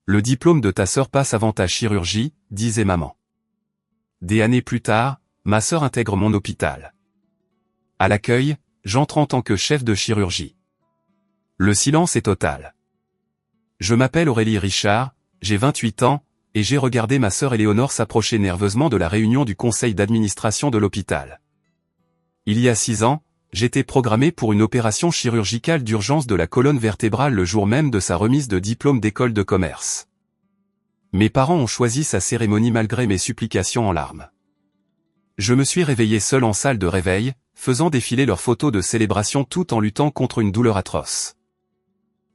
Le diplôme de ta sœur passe avant ta chirurgie, disait maman. Des années plus tard, ma sœur intègre mon hôpital. À l'accueil, j'entre en tant que chef de chirurgie. Le silence est total. Je m'appelle Aurélie Richard, j'ai 28 ans, et j'ai regardé ma sœur Éléonore s'approcher nerveusement de la réunion du conseil d'administration de l'hôpital. Il y a 6 ans, j'étais programmé pour une opération chirurgicale d'urgence de la colonne vertébrale le jour même de sa remise de diplôme d'école de commerce. Mes parents ont choisi sa cérémonie malgré mes supplications en larmes. Je me suis réveillé seul en salle de réveil, faisant défiler leurs photos de célébration tout en luttant contre une douleur atroce.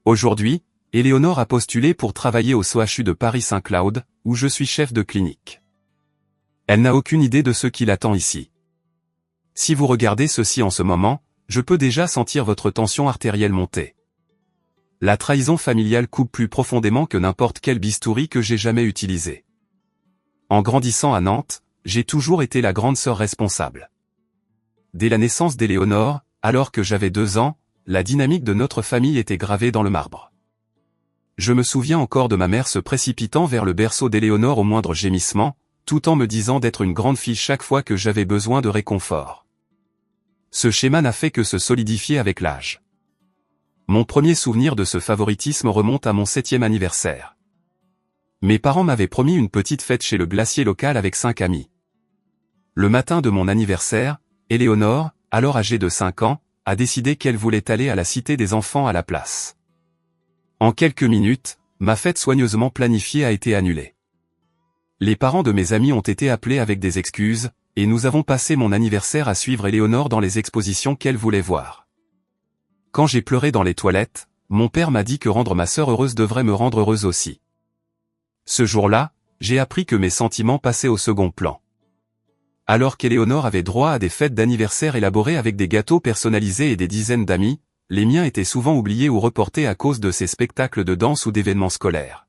Aujourd'hui, Éléonore a postulé pour travailler au CHU de Paris-Saint-Cloud, où je suis chef de clinique. Elle n'a aucune idée de ce qui l'attend ici. Si vous regardez ceci en ce moment, je peux déjà sentir votre tension artérielle monter. La trahison familiale coupe plus profondément que n'importe quel bistouri que j'ai jamais utilisé. En grandissant à Nantes, j'ai toujours été la grande sœur responsable. Dès la naissance d'Éléonore, alors que j'avais 2 ans, la dynamique de notre famille était gravée dans le marbre. Je me souviens encore de ma mère se précipitant vers le berceau d'Éléonore au moindre gémissement, tout en me disant d'être une grande fille chaque fois que j'avais besoin de réconfort. Ce schéma n'a fait que se solidifier avec l'âge. Mon premier souvenir de ce favoritisme remonte à mon 7e anniversaire. Mes parents m'avaient promis une petite fête chez le glacier local avec 5 amis. Le matin de mon anniversaire, Éléonore, alors âgée de 5 ans, a décidé qu'elle voulait aller à la Cité des Enfants à la place. En quelques minutes, ma fête soigneusement planifiée a été annulée. Les parents de mes amis ont été appelés avec des excuses, et nous avons passé mon anniversaire à suivre Éléonore dans les expositions qu'elle voulait voir. Quand j'ai pleuré dans les toilettes, mon père m'a dit que rendre ma sœur heureuse devrait me rendre heureuse aussi. Ce jour-là, j'ai appris que mes sentiments passaient au second plan. Alors qu'Éléonore avait droit à des fêtes d'anniversaire élaborées avec des gâteaux personnalisés et des dizaines d'amis, les miens étaient souvent oubliés ou reportés à cause de ces spectacles de danse ou d'événements scolaires.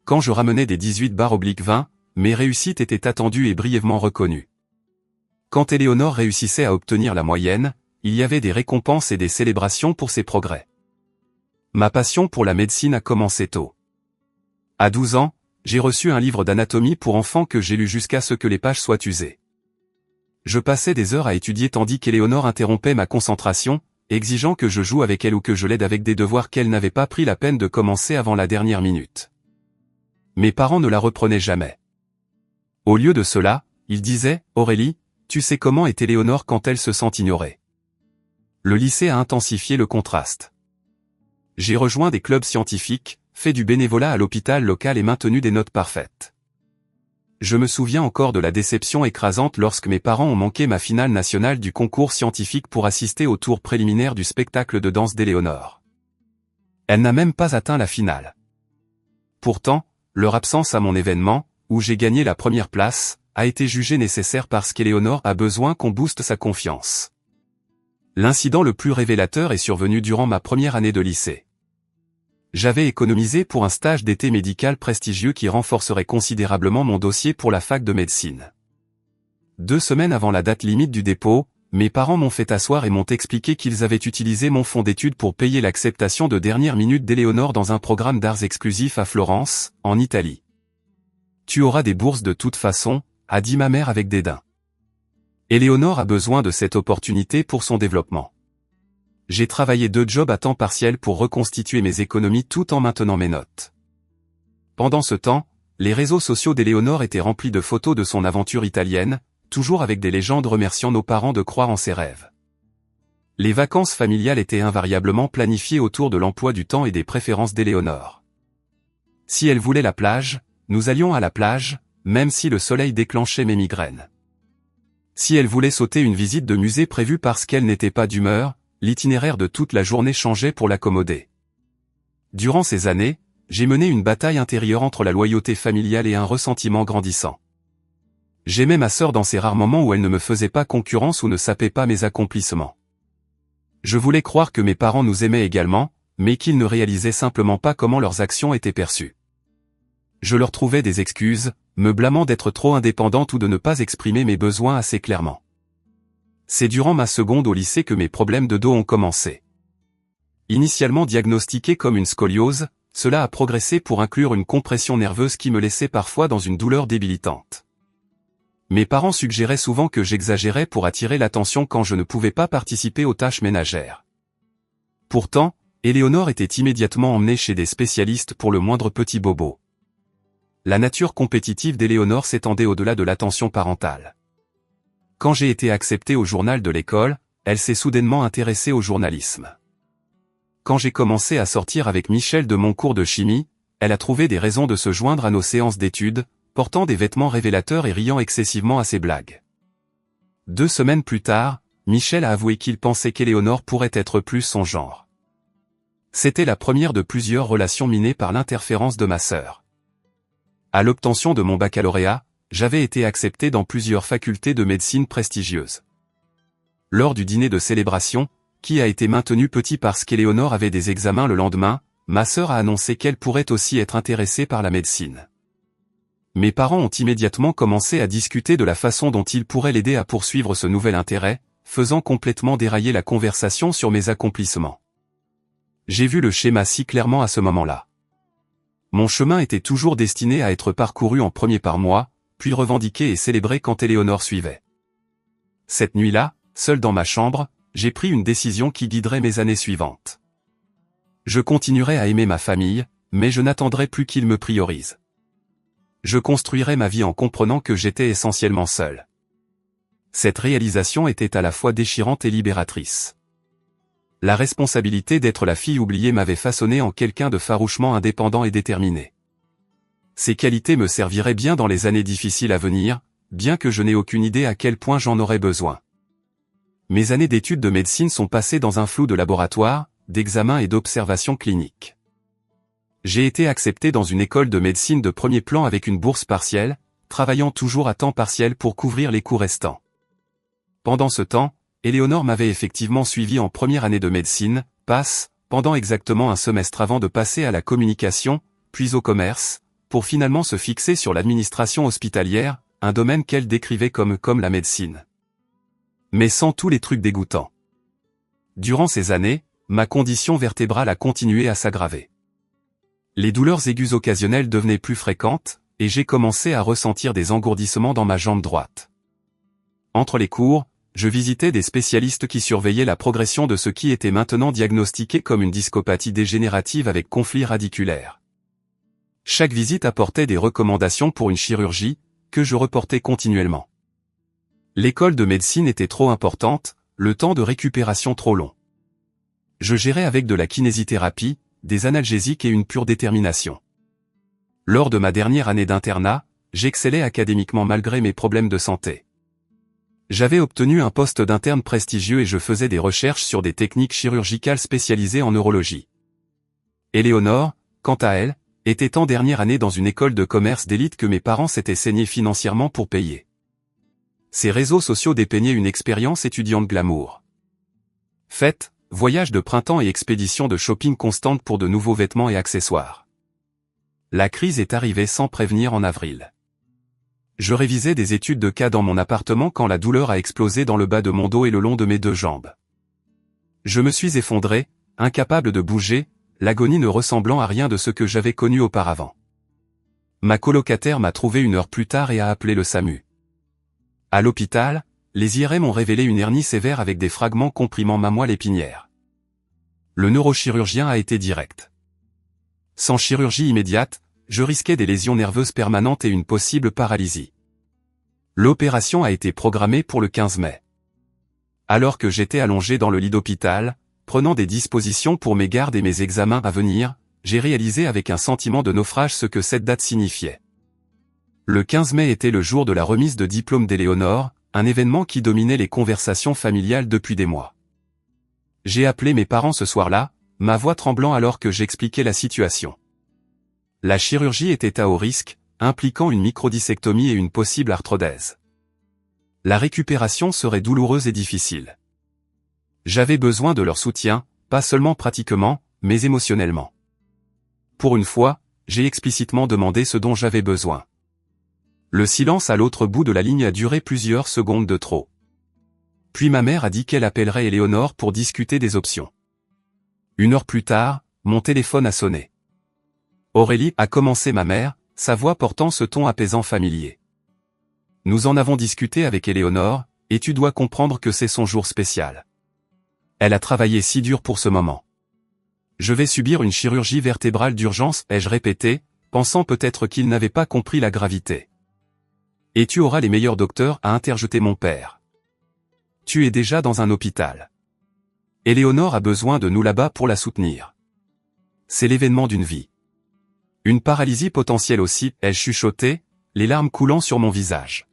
Quand je ramenais des 18/20, mes réussites étaient attendues et brièvement reconnues. Quand Éléonore réussissait à obtenir la moyenne, il y avait des récompenses et des célébrations pour ses progrès. Ma passion pour la médecine a commencé tôt. À 12 ans, j'ai reçu un livre d'anatomie pour enfants que j'ai lu jusqu'à ce que les pages soient usées. Je passais des heures à étudier tandis qu'Éléonore interrompait ma concentration, exigeant que je joue avec elle ou que je l'aide avec des devoirs qu'elle n'avait pas pris la peine de commencer avant la dernière minute. Mes parents ne la reprenaient jamais. Au lieu de cela, ils disaient « Aurélie, tu sais comment est Éléonore quand elle se sent ignorée ». Le lycée a intensifié le contraste. J'ai rejoint des clubs scientifiques, fait du bénévolat à l'hôpital local et maintenu des notes parfaites. Je me souviens encore de la déception écrasante lorsque mes parents ont manqué ma finale nationale du concours scientifique pour assister au tour préliminaire du spectacle de danse d'Éléonore. Elle n'a même pas atteint la finale. Pourtant, leur absence à mon événement, où j'ai gagné la première place, a été jugée nécessaire parce qu'Éléonore a besoin qu'on booste sa confiance. L'incident le plus révélateur est survenu durant ma première année de lycée. J'avais économisé pour un stage d'été médical prestigieux qui renforcerait considérablement mon dossier pour la fac de médecine. 2 semaines avant la date limite du dépôt, mes parents m'ont fait asseoir et m'ont expliqué qu'ils avaient utilisé mon fonds d'études pour payer l'acceptation de dernière minute d'Éléonore dans un programme d'arts exclusif à Florence, en Italie. « Tu auras des bourses de toute façon », a dit ma mère avec dédain. Éléonore a besoin de cette opportunité pour son développement. J'ai travaillé 2 jobs à temps partiel pour reconstituer mes économies tout en maintenant mes notes. Pendant ce temps, les réseaux sociaux d'Éléonore étaient remplis de photos de son aventure italienne, toujours avec des légendes remerciant nos parents de croire en ses rêves. Les vacances familiales étaient invariablement planifiées autour de l'emploi du temps et des préférences d'Éléonore. Si elle voulait la plage, nous allions à la plage, même si le soleil déclenchait mes migraines. Si elle voulait sauter une visite de musée prévue parce qu'elle n'était pas d'humeur, l'itinéraire de toute la journée changeait pour l'accommoder. Durant ces années, j'ai mené une bataille intérieure entre la loyauté familiale et un ressentiment grandissant. J'aimais ma sœur dans ces rares moments où elle ne me faisait pas concurrence ou ne sapait pas mes accomplissements. Je voulais croire que mes parents nous aimaient également, mais qu'ils ne réalisaient simplement pas comment leurs actions étaient perçues. Je leur trouvais des excuses, me blâmant d'être trop indépendante ou de ne pas exprimer mes besoins assez clairement. C'est durant ma seconde au lycée que mes problèmes de dos ont commencé. Initialement diagnostiqués comme une scoliose, cela a progressé pour inclure une compression nerveuse qui me laissait parfois dans une douleur débilitante. Mes parents suggéraient souvent que j'exagérais pour attirer l'attention quand je ne pouvais pas participer aux tâches ménagères. Pourtant, Éléonore était immédiatement emmenée chez des spécialistes pour le moindre petit bobo. La nature compétitive d'Éléonore s'étendait au-delà de l'attention parentale. Quand j'ai été accepté au journal de l'école, elle s'est soudainement intéressée au journalisme. Quand j'ai commencé à sortir avec Michel de mon cours de chimie, elle a trouvé des raisons de se joindre à nos séances d'études, portant des vêtements révélateurs et riant excessivement à ses blagues. 2 semaines plus tard, Michel a avoué qu'il pensait qu'Éléonore pourrait être plus son genre. C'était la première de plusieurs relations minées par l'interférence de ma sœur. À l'obtention de mon baccalauréat, j'avais été accepté dans plusieurs facultés de médecine prestigieuses. Lors du dîner de célébration, qui a été maintenu petit parce qu'Éléonore avait des examens le lendemain, ma sœur a annoncé qu'elle pourrait aussi être intéressée par la médecine. Mes parents ont immédiatement commencé à discuter de la façon dont ils pourraient l'aider à poursuivre ce nouvel intérêt, faisant complètement dérailler la conversation sur mes accomplissements. J'ai vu le schéma si clairement à ce moment-là. Mon chemin était toujours destiné à être parcouru en premier par moi, puis revendiqué et célébré quand Éléonore suivait. Cette nuit-là, seul dans ma chambre, j'ai pris une décision qui guiderait mes années suivantes. Je continuerai à aimer ma famille, mais je n'attendrai plus qu'ils me priorisent. Je construirai ma vie en comprenant que j'étais essentiellement seul. Cette réalisation était à la fois déchirante et libératrice. La responsabilité d'être la fille oubliée m'avait façonné en quelqu'un de farouchement indépendant et déterminé. Ces qualités me serviraient bien dans les années difficiles à venir, bien que je n'ai aucune idée à quel point j'en aurais besoin. Mes années d'études de médecine sont passées dans un flou de laboratoire, d'examens et d'observations cliniques. J'ai été accepté dans une école de médecine de premier plan avec une bourse partielle, travaillant toujours à temps partiel pour couvrir les coûts restants. Pendant ce temps, Éléonore m'avait effectivement suivi en première année de médecine, pendant exactement un semestre avant de passer à la communication, puis au commerce, pour finalement se fixer sur l'administration hospitalière, un domaine qu'elle décrivait comme la médecine. Mais sans tous les trucs dégoûtants. Durant ces années, ma condition vertébrale a continué à s'aggraver. Les douleurs aiguës occasionnelles devenaient plus fréquentes, et j'ai commencé à ressentir des engourdissements dans ma jambe droite. Entre les cours, je visitais des spécialistes qui surveillaient la progression de ce qui était maintenant diagnostiqué comme une discopathie dégénérative avec conflit radiculaire. Chaque visite apportait des recommandations pour une chirurgie, que je reportais continuellement. L'école de médecine était trop importante, le temps de récupération trop long. Je gérais avec de la kinésithérapie, des analgésiques et une pure détermination. Lors de ma dernière année d'internat, j'excellais académiquement malgré mes problèmes de santé. J'avais obtenu un poste d'interne prestigieux et je faisais des recherches sur des techniques chirurgicales spécialisées en neurologie. Éléonore, quant à elle, était en dernière année dans une école de commerce d'élite que mes parents s'étaient saignés financièrement pour payer. Ces réseaux sociaux dépeignaient une expérience étudiante glamour. Fêtes, voyages de printemps et expéditions de shopping constantes pour de nouveaux vêtements et accessoires. La crise est arrivée sans prévenir en avril. Je révisais des études de cas dans mon appartement quand la douleur a explosé dans le bas de mon dos et le long de mes 2 jambes. Je me suis effondré, incapable de bouger, l'agonie ne ressemblant à rien de ce que j'avais connu auparavant. Ma colocataire m'a trouvé 1 heure plus tard et a appelé le SAMU. À l'hôpital, les IRM ont révélé une hernie sévère avec des fragments comprimant ma moelle épinière. Le neurochirurgien a été direct. Sans chirurgie immédiate, je risquais des lésions nerveuses permanentes et une possible paralysie. L'opération a été programmée pour le 15 mai. Alors que j'étais allongé dans le lit d'hôpital, prenant des dispositions pour mes gardes et mes examens à venir, j'ai réalisé avec un sentiment de naufrage ce que cette date signifiait. Le 15 mai était le jour de la remise de diplôme d'Éléonore, un événement qui dominait les conversations familiales depuis des mois. J'ai appelé mes parents ce soir-là, ma voix tremblant alors que j'expliquais la situation. La chirurgie était à haut risque, impliquant une microdissectomie et une possible arthrodèse. La récupération serait douloureuse et difficile. J'avais besoin de leur soutien, pas seulement pratiquement, mais émotionnellement. Pour une fois, j'ai explicitement demandé ce dont j'avais besoin. Le silence à l'autre bout de la ligne a duré plusieurs secondes de trop. Puis ma mère a dit qu'elle appellerait Éléonore pour discuter des options. 1 heure plus tard, mon téléphone a sonné. Aurélie, a commencé ma mère, sa voix portant ce ton apaisant familier. Nous en avons discuté avec Éléonore, et tu dois comprendre que c'est son jour spécial. Elle a travaillé si dur pour ce moment. Je vais subir une chirurgie vertébrale d'urgence, ai-je répété, pensant peut-être qu'il n'avait pas compris la gravité. Et tu auras les meilleurs docteurs, a interjeté mon père. Tu es déjà dans un hôpital. Éléonore a besoin de nous là-bas pour la soutenir. C'est l'événement d'une vie. Une paralysie potentielle aussi, ai-je chuchoté, les larmes coulant sur mon visage.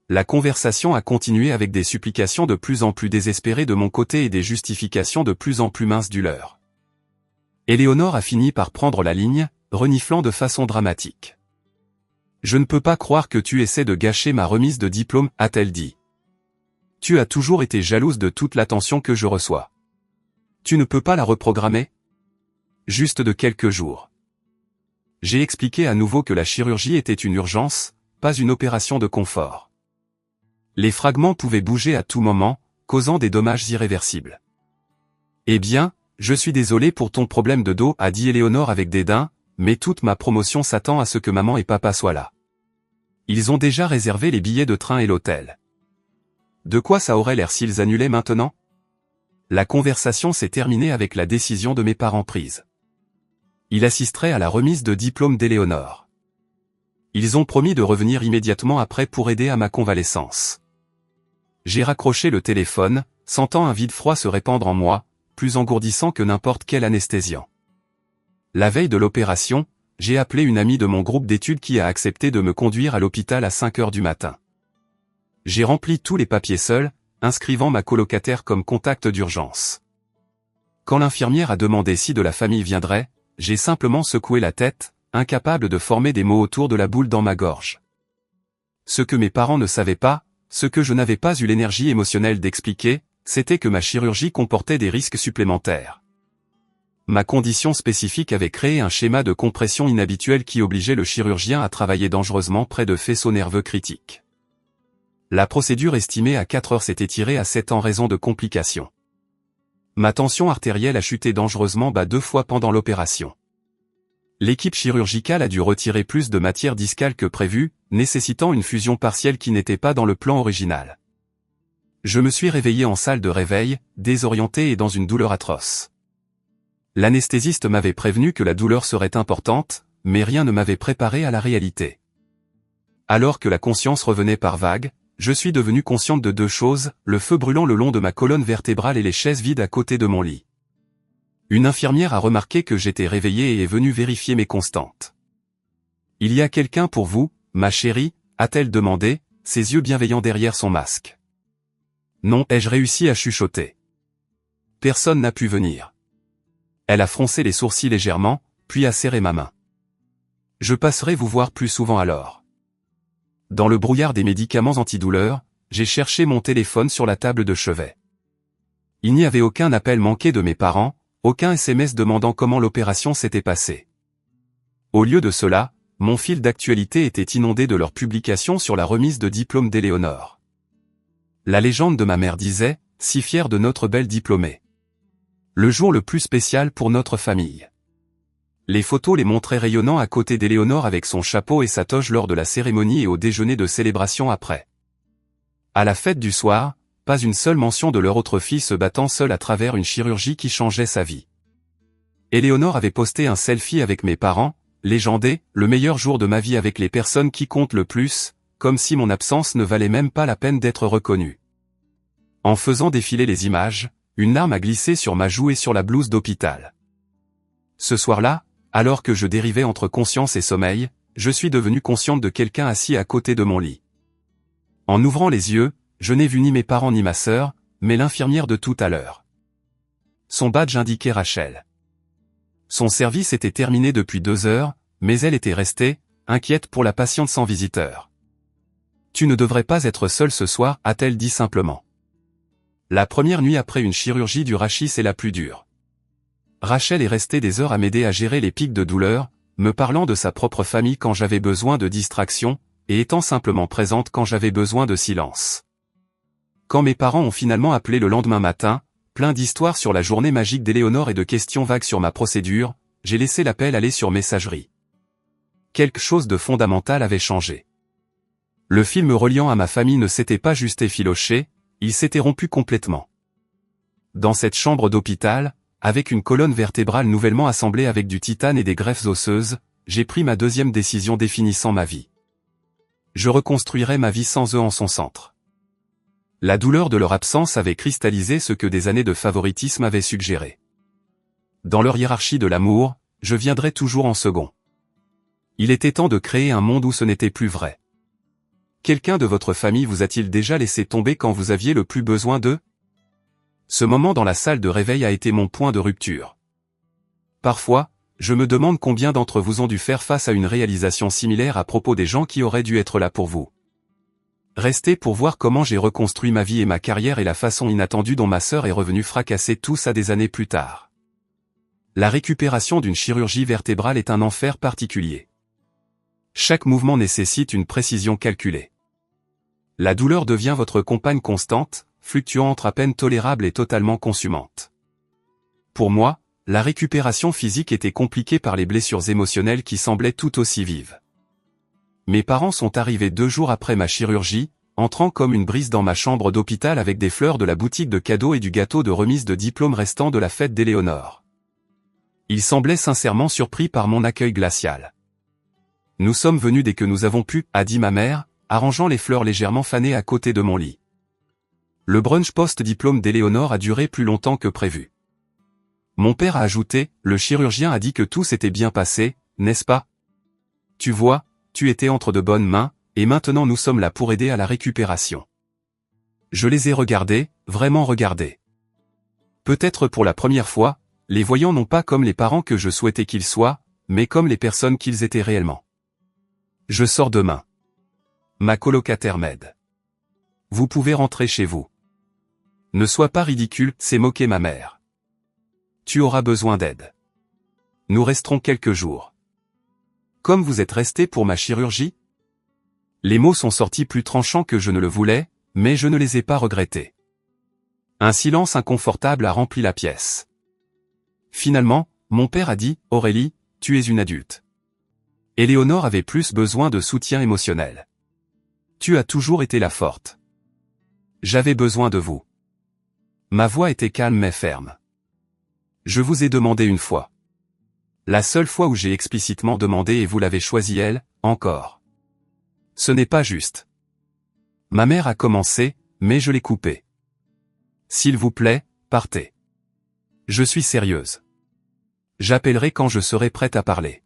La conversation a continué avec des supplications de plus en plus désespérées de mon côté et des justifications de plus en plus minces du leur. Éléonore a fini par prendre la ligne, reniflant de façon dramatique. Je ne peux pas croire que tu essaies de gâcher ma remise de diplôme, a-t-elle dit. Tu as toujours été jalouse de toute l'attention que je reçois. Tu ne peux pas la reprogrammer? Juste de quelques jours. J'ai expliqué à nouveau que la chirurgie était une urgence, pas une opération de confort. Les fragments pouvaient bouger à tout moment, causant des dommages irréversibles. Eh bien, je suis désolé pour ton problème de dos, a dit Éléonore avec dédain, mais toute ma promotion s'attend à ce que maman et papa soient là. Ils ont déjà réservé les billets de train et l'hôtel. De quoi ça aurait l'air s'ils annulaient maintenant? La conversation s'est terminée avec la décision de mes parents prise. Il assisterait à la remise de diplôme d'Éléonore. Ils ont promis de revenir immédiatement après pour aider à ma convalescence. J'ai raccroché le téléphone, sentant un vide froid se répandre en moi, plus engourdissant que n'importe quel anesthésiant. La veille de l'opération, j'ai appelé une amie de mon groupe d'études qui a accepté de me conduire à l'hôpital à 5 heures du matin. J'ai rempli tous les papiers seul, inscrivant ma colocataire comme contact d'urgence. Quand l'infirmière a demandé si de la famille viendrait, j'ai simplement secoué la tête, incapable de former des mots autour de la boule dans ma gorge. Ce que mes parents ne savaient pas, ce que je n'avais pas eu l'énergie émotionnelle d'expliquer, c'était que ma chirurgie comportait des risques supplémentaires. Ma condition spécifique avait créé un schéma de compression inhabituel qui obligeait le chirurgien à travailler dangereusement près de faisceaux nerveux critiques. La procédure estimée à 4 heures s'est étirée à 7 en raison de complications. Ma tension artérielle a chuté dangereusement bas 2 fois pendant l'opération. L'équipe chirurgicale a dû retirer plus de matière discale que prévu, nécessitant une fusion partielle qui n'était pas dans le plan original. Je me suis réveillé en salle de réveil, désorienté et dans une douleur atroce. L'anesthésiste m'avait prévenu que la douleur serait importante, mais rien ne m'avait préparé à la réalité. Alors que la conscience revenait par vagues, je suis devenu consciente de 2 choses, le feu brûlant le long de ma colonne vertébrale et les chaises vides à côté de mon lit. Une infirmière a remarqué que j'étais réveillé et est venue vérifier mes constantes. « Il y a quelqu'un pour vous, ma chérie ?» a-t-elle demandé, ses yeux bienveillants derrière son masque. « Non, ai-je réussi à chuchoter. Personne n'a pu venir. » Elle a froncé les sourcils légèrement, puis a serré ma main. « Je passerai vous voir plus souvent alors. » Dans le brouillard des médicaments antidouleurs, j'ai cherché mon téléphone sur la table de chevet. Il n'y avait aucun appel manqué de mes parents, aucun SMS demandant comment l'opération s'était passée. Au lieu de cela, mon fil d'actualité était inondé de leurs publications sur la remise de diplôme d'Éléonore. La légende de ma mère disait, si fière de notre belle diplômée. Le jour le plus spécial pour notre famille. Les photos les montraient rayonnant à côté d'Éléonore avec son chapeau et sa toge lors de la cérémonie et au déjeuner de célébration après. À la fête du soir, pas une seule mention de leur autre fille se battant seule à travers une chirurgie qui changeait sa vie. Éléonore avait posté un selfie avec mes parents, légendé, le meilleur jour de ma vie avec les personnes qui comptent le plus, comme si mon absence ne valait même pas la peine d'être reconnue. En faisant défiler les images, une larme a glissé sur ma joue et sur la blouse d'hôpital. Ce soir-là, alors que je dérivais entre conscience et sommeil, je suis devenu consciente de quelqu'un assis à côté de mon lit. En ouvrant les yeux, je n'ai vu ni mes parents ni ma sœur, mais l'infirmière de tout à l'heure. Son badge indiquait Rachel. Son service était terminé depuis 2 heures, mais elle était restée, inquiète pour la patiente sans visiteur. « Tu ne devrais pas être seule ce soir », a-t-elle dit simplement. La première nuit après une chirurgie du rachis est la plus dure. Rachel est restée des heures à m'aider à gérer les pics de douleur, me parlant de sa propre famille quand j'avais besoin de distraction, et étant simplement présente quand j'avais besoin de silence. Quand mes parents ont finalement appelé le lendemain matin, plein d'histoires sur la journée magique d'Éléonore et de questions vagues sur ma procédure, j'ai laissé l'appel aller sur messagerie. Quelque chose de fondamental avait changé. Le film reliant à ma famille ne s'était pas juste effiloché, il s'était rompu complètement. Dans cette chambre d'hôpital, avec une colonne vertébrale nouvellement assemblée avec du titane et des greffes osseuses, j'ai pris ma deuxième décision définissant ma vie. Je reconstruirais ma vie sans eux en son centre. La douleur de leur absence avait cristallisé ce que des années de favoritisme avaient suggéré. Dans leur hiérarchie de l'amour, je viendrais toujours en second. Il était temps de créer un monde où ce n'était plus vrai. Quelqu'un de votre famille vous a-t-il déjà laissé tomber quand vous aviez le plus besoin d'eux? Ce moment dans la salle de réveil a été mon point de rupture. Parfois, je me demande combien d'entre vous ont dû faire face à une réalisation similaire à propos des gens qui auraient dû être là pour vous. Restez pour voir comment j'ai reconstruit ma vie et ma carrière et la façon inattendue dont ma sœur est revenue fracasser tout ça des années plus tard. La récupération d'une chirurgie vertébrale est un enfer particulier. Chaque mouvement nécessite une précision calculée. La douleur devient votre compagne constante, fluctuant entre à peine tolérable et totalement consumante. Pour moi, la récupération physique était compliquée par les blessures émotionnelles qui semblaient tout aussi vives. Mes parents sont arrivés 2 jours après ma chirurgie, entrant comme une brise dans ma chambre d'hôpital avec des fleurs de la boutique de cadeaux et du gâteau de remise de diplôme restant de la fête d'Éléonore. Ils semblaient sincèrement surpris par mon accueil glacial. « Nous sommes venus dès que nous avons pu », a dit ma mère, arrangeant les fleurs légèrement fanées à côté de mon lit. Le brunch post-diplôme d'Éléonore a duré plus longtemps que prévu. Mon père a ajouté, le chirurgien a dit que tout s'était bien passé, n'est-ce pas? Tu vois, tu étais entre de bonnes mains, et maintenant nous sommes là pour aider à la récupération. Je les ai regardés, vraiment regardés. Peut-être pour la première fois, les voyants non pas comme les parents que je souhaitais qu'ils soient, mais comme les personnes qu'ils étaient réellement. Je sors demain. Ma colocataire m'aide. Vous pouvez rentrer chez vous. Ne sois pas ridicule, s'est moquée ma mère. Tu auras besoin d'aide. Nous resterons quelques jours. Comme vous êtes resté pour ma chirurgie? Les mots sont sortis plus tranchants que je ne le voulais, mais je ne les ai pas regrettés. Un silence inconfortable a rempli la pièce. Finalement, mon père a dit, Aurélie, tu es une adulte. Éléonore avait plus besoin de soutien émotionnel. Tu as toujours été la forte. J'avais besoin de vous. Ma voix était calme mais ferme. Je vous ai demandé une fois. La seule fois où j'ai explicitement demandé et vous l'avez choisi elle, encore. Ce n'est pas juste. Ma mère a commencé, mais je l'ai coupé. S'il vous plaît, partez. Je suis sérieuse. J'appellerai quand je serai prête à parler.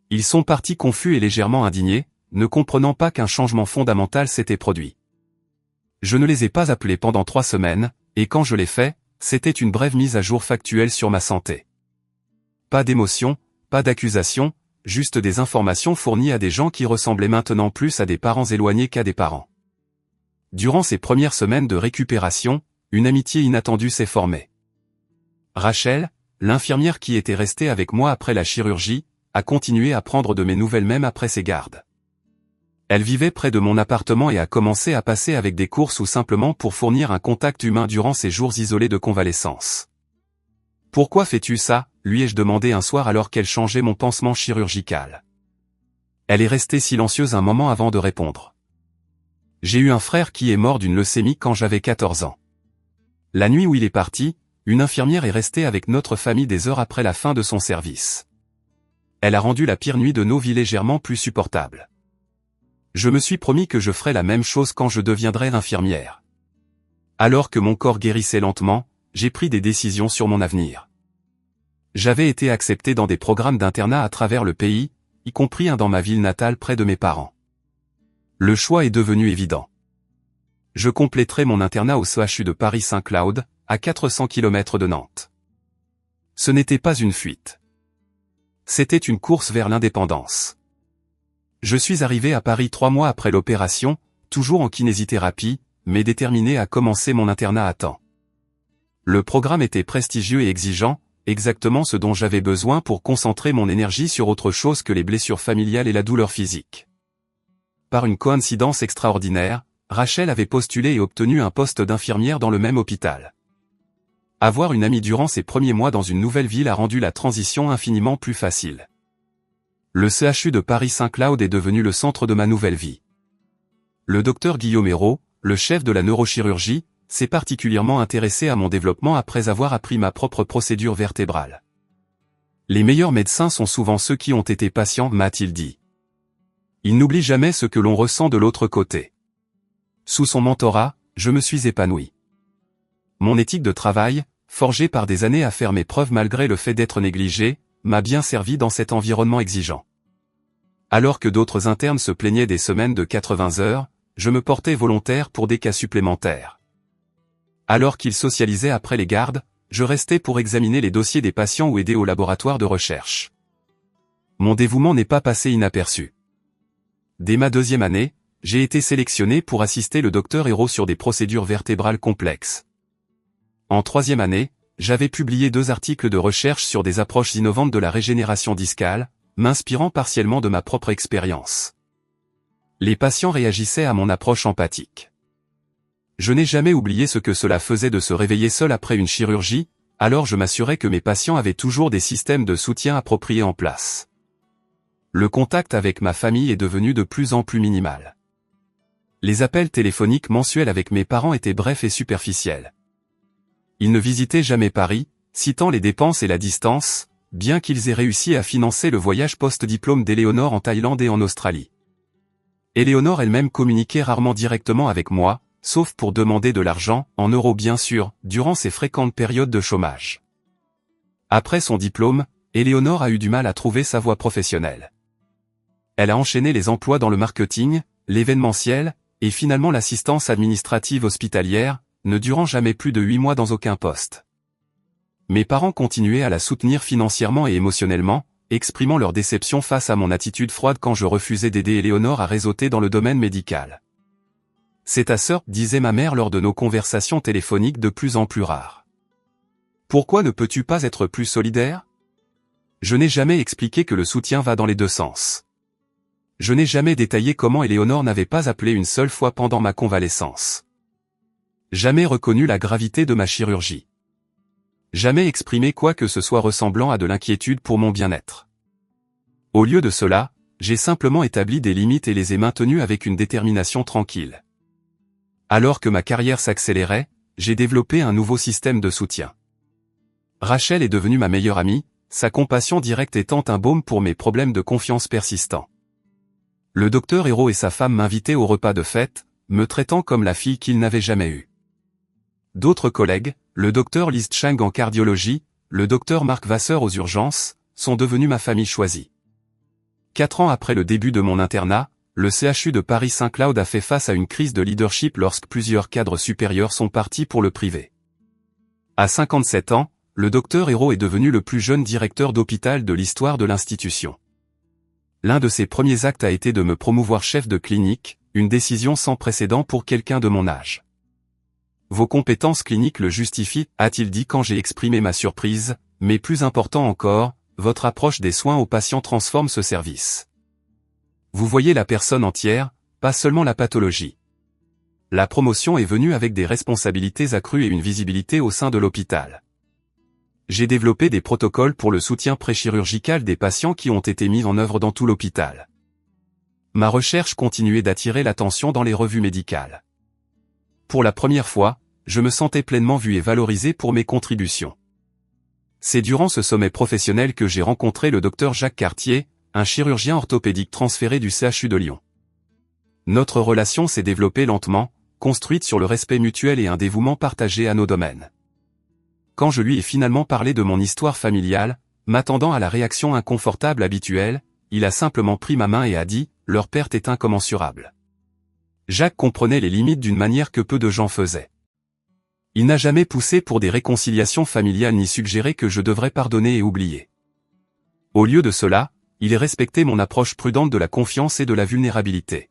Ils sont partis confus et légèrement indignés, ne comprenant pas qu'un changement fondamental s'était produit. Je ne les ai pas appelés pendant 3 semaines, et quand je l'ai fait, c'était une brève mise à jour factuelle sur ma santé. Pas d'émotion, pas d'accusation, juste des informations fournies à des gens qui ressemblaient maintenant plus à des parents éloignés qu'à des parents. Durant ces premières semaines de récupération, une amitié inattendue s'est formée. Rachel, l'infirmière qui était restée avec moi après la chirurgie, a continué à prendre de mes nouvelles même après ses gardes. Elle vivait près de mon appartement et a commencé à passer avec des courses ou simplement pour fournir un contact humain durant ces jours isolés de convalescence. « Pourquoi fais-tu ça ?» lui ai-je demandé un soir alors qu'elle changeait mon pansement chirurgical. Elle est restée silencieuse un moment avant de répondre. « J'ai eu un frère qui est mort d'une leucémie quand j'avais 14 ans. La nuit où il est parti, une infirmière est restée avec notre famille des heures après la fin de son service. Elle a rendu la pire nuit de nos vies légèrement plus supportable. Je me suis promis que je ferais la même chose quand je deviendrais infirmière. Alors que mon corps guérissait lentement, j'ai pris des décisions sur mon avenir. J'avais été accepté dans des programmes d'internat à travers le pays, y compris un dans ma ville natale près de mes parents. Le choix est devenu évident. Je compléterai mon internat au CHU de Paris-Saint-Cloud, à 400 km de Nantes. Ce n'était pas une fuite. C'était une course vers l'indépendance. Je suis arrivé à Paris 3 mois après l'opération, toujours en kinésithérapie, mais déterminé à commencer mon internat à temps. Le programme était prestigieux et exigeant, exactement ce dont j'avais besoin pour concentrer mon énergie sur autre chose que les blessures familiales et la douleur physique. Par une coïncidence extraordinaire, Rachel avait postulé et obtenu un poste d'infirmière dans le même hôpital. Avoir une amie durant ses premiers mois dans une nouvelle ville a rendu la transition infiniment plus facile. Le CHU de Paris-Saint-Cloud est devenu le centre de ma nouvelle vie. Le docteur Guillaume Hérault, le chef de la neurochirurgie, s'est particulièrement intéressé à mon développement après avoir appris ma propre procédure vertébrale. Les meilleurs médecins sont souvent ceux qui ont été patients, m'a-t-il dit. Il n'oublie jamais ce que l'on ressent de l'autre côté. Sous son mentorat, je me suis épanoui. Mon éthique de travail, forgée par des années à faire mes preuves malgré le fait d'être négligé, m'a bien servi dans cet environnement exigeant. Alors que d'autres internes se plaignaient des semaines de 80 heures, je me portais volontaire pour des cas supplémentaires. Alors qu'ils socialisaient après les gardes, je restais pour examiner les dossiers des patients ou aider au laboratoire de recherche. Mon dévouement n'est pas passé inaperçu. Dès ma 2e année, j'ai été sélectionné pour assister le docteur Hérault sur des procédures vertébrales complexes. En 3e année, j'avais publié 2 articles de recherche sur des approches innovantes de la régénération discale, m'inspirant partiellement de ma propre expérience. Les patients réagissaient à mon approche empathique. Je n'ai jamais oublié ce que cela faisait de se réveiller seul après une chirurgie, alors je m'assurais que mes patients avaient toujours des systèmes de soutien appropriés en place. Le contact avec ma famille est devenu de plus en plus minimal. Les appels téléphoniques mensuels avec mes parents étaient brefs et superficiels. Ils ne visitaient jamais Paris, citant les dépenses et la distance, bien qu'ils aient réussi à financer le voyage post-diplôme d'Éléonore en Thaïlande et en Australie. Éléonore elle-même communiquait rarement directement avec moi, sauf pour demander de l'argent, en euros bien sûr, durant ses fréquentes périodes de chômage. Après son diplôme, Éléonore a eu du mal à trouver sa voie professionnelle. Elle a enchaîné les emplois dans le marketing, l'événementiel, et finalement l'assistance administrative hospitalière, ne durant jamais plus de 8 mois dans aucun poste. Mes parents continuaient à la soutenir financièrement et émotionnellement, exprimant leur déception face à mon attitude froide quand je refusais d'aider Éléonore à réseauter dans le domaine médical. C'est ta sœur, disait ma mère lors de nos conversations téléphoniques de plus en plus rares. Pourquoi ne peux-tu pas être plus solidaire? Je n'ai jamais expliqué que le soutien va dans les 2 sens. Je n'ai jamais détaillé comment Éléonore n'avait pas appelé une seule fois pendant ma convalescence. Jamais reconnu la gravité de ma chirurgie. Jamais exprimé quoi que ce soit ressemblant à de l'inquiétude pour mon bien-être. Au lieu de cela, j'ai simplement établi des limites et les ai maintenues avec une détermination tranquille. Alors que ma carrière s'accélérait, j'ai développé un nouveau système de soutien. Rachel est devenue ma meilleure amie, sa compassion directe étant un baume pour mes problèmes de confiance persistants. Le docteur Hérault et sa femme m'invitaient au repas de fête, me traitant comme la fille qu'ils n'avaient jamais eue. D'autres collègues, le docteur Liz Chang en cardiologie, le docteur Marc Vasseur aux urgences, sont devenus ma famille choisie. 4 ans après le début de mon internat, le CHU de Paris-Saint-Cloud a fait face à une crise de leadership lorsque plusieurs cadres supérieurs sont partis pour le privé. À 57 ans, le docteur Hérault est devenu le plus jeune directeur d'hôpital de l'histoire de l'institution. L'un de ses premiers actes a été de me promouvoir chef de clinique, une décision sans précédent pour quelqu'un de mon âge. Vos compétences cliniques le justifient, a-t-il dit quand j'ai exprimé ma surprise, mais plus important encore, votre approche des soins aux patients transforme ce service. Vous voyez la personne entière, pas seulement la pathologie. La promotion est venue avec des responsabilités accrues et une visibilité au sein de l'hôpital. J'ai développé des protocoles pour le soutien préchirurgical des patients qui ont été mis en œuvre dans tout l'hôpital. Ma recherche continuait d'attirer l'attention dans les revues médicales. Pour la première fois, je me sentais pleinement vu et valorisé pour mes contributions. C'est durant ce sommet professionnel que j'ai rencontré le docteur Jacques Cartier, un chirurgien orthopédique transféré du CHU de Lyon. Notre relation s'est développée lentement, construite sur le respect mutuel et un dévouement partagé à nos domaines. Quand je lui ai finalement parlé de mon histoire familiale, m'attendant à la réaction inconfortable habituelle, il a simplement pris ma main et a dit « Leur perte est incommensurable ». Jacques comprenait les limites d'une manière que peu de gens faisaient. Il n'a jamais poussé pour des réconciliations familiales ni suggéré que je devrais pardonner et oublier. Au lieu de cela, il respectait mon approche prudente de la confiance et de la vulnérabilité.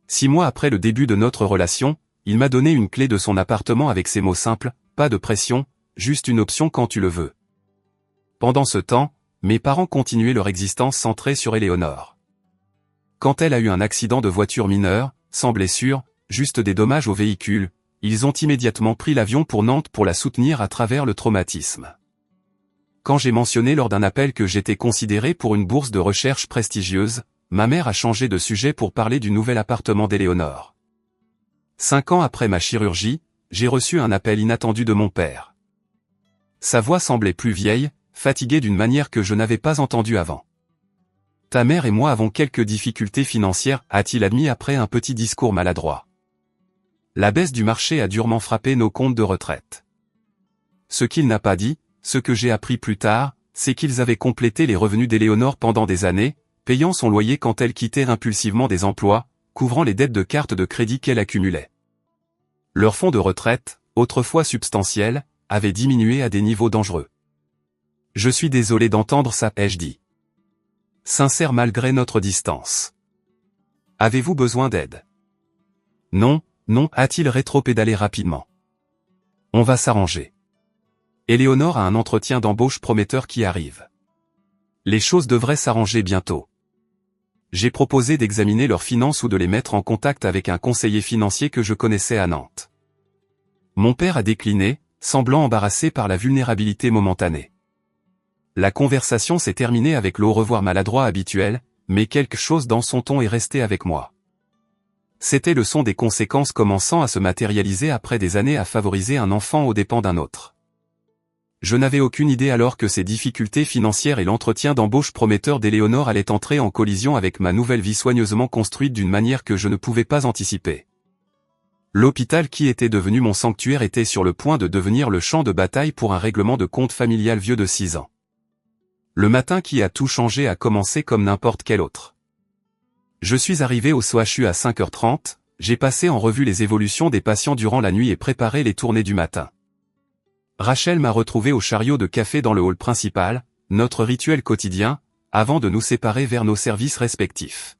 6 mois après le début de notre relation, il m'a donné une clé de son appartement avec ces mots simples, pas de pression, juste une option quand tu le veux. Pendant ce temps, mes parents continuaient leur existence centrée sur Éléonore. Quand elle a eu un accident de voiture mineur, sans blessure, juste des dommages au véhicule, ils ont immédiatement pris l'avion pour Nantes pour la soutenir à travers le traumatisme. Quand j'ai mentionné lors d'un appel que j'étais considéré pour une bourse de recherche prestigieuse, ma mère a changé de sujet pour parler du nouvel appartement d'Éléonore. 5 ans après ma chirurgie, j'ai reçu un appel inattendu de mon père. Sa voix semblait plus vieille, fatiguée d'une manière que je n'avais pas entendue avant. « Ta mère et moi avons quelques difficultés financières », a-t-il admis après un petit discours maladroit. La baisse du marché a durement frappé nos comptes de retraite. Ce qu'il n'a pas dit, ce que j'ai appris plus tard, c'est qu'ils avaient complété les revenus d'Éléonore pendant des années, payant son loyer quand elle quittait impulsivement des emplois, couvrant les dettes de cartes de crédit qu'elle accumulait. Leur fonds de retraite, autrefois substantiel, avait diminué à des niveaux dangereux. « Je suis désolé d'entendre ça », ai-je dit. Sincère malgré notre distance. « Avez-vous besoin d'aide ?»« Non, non », a-t-il rétropédalé rapidement. « On va s'arranger. Éléonore a un entretien d'embauche prometteur qui arrive. Les choses devraient s'arranger bientôt. J'ai proposé d'examiner leurs finances ou de les mettre en contact avec un conseiller financier que je connaissais à Nantes. Mon père a décliné, semblant embarrassé par la vulnérabilité momentanée. La conversation s'est terminée avec le au revoir maladroit habituel, mais quelque chose dans son ton est resté avec moi. C'était le son des conséquences commençant à se matérialiser après des années à favoriser un enfant aux dépens d'un autre. Je n'avais aucune idée alors que ces difficultés financières et l'entretien d'embauche prometteur d'Éléonore allaient entrer en collision avec ma nouvelle vie soigneusement construite d'une manière que je ne pouvais pas anticiper. L'hôpital qui était devenu mon sanctuaire était sur le point de devenir le champ de bataille pour un règlement de compte familial vieux de 6 ans. Le matin qui a tout changé a commencé comme n'importe quel autre. Je suis arrivé au CHU à 5h30, j'ai passé en revue les évolutions des patients durant la nuit et préparé les tournées du matin. Rachel m'a retrouvé au chariot de café dans le hall principal, notre rituel quotidien, avant de nous séparer vers nos services respectifs.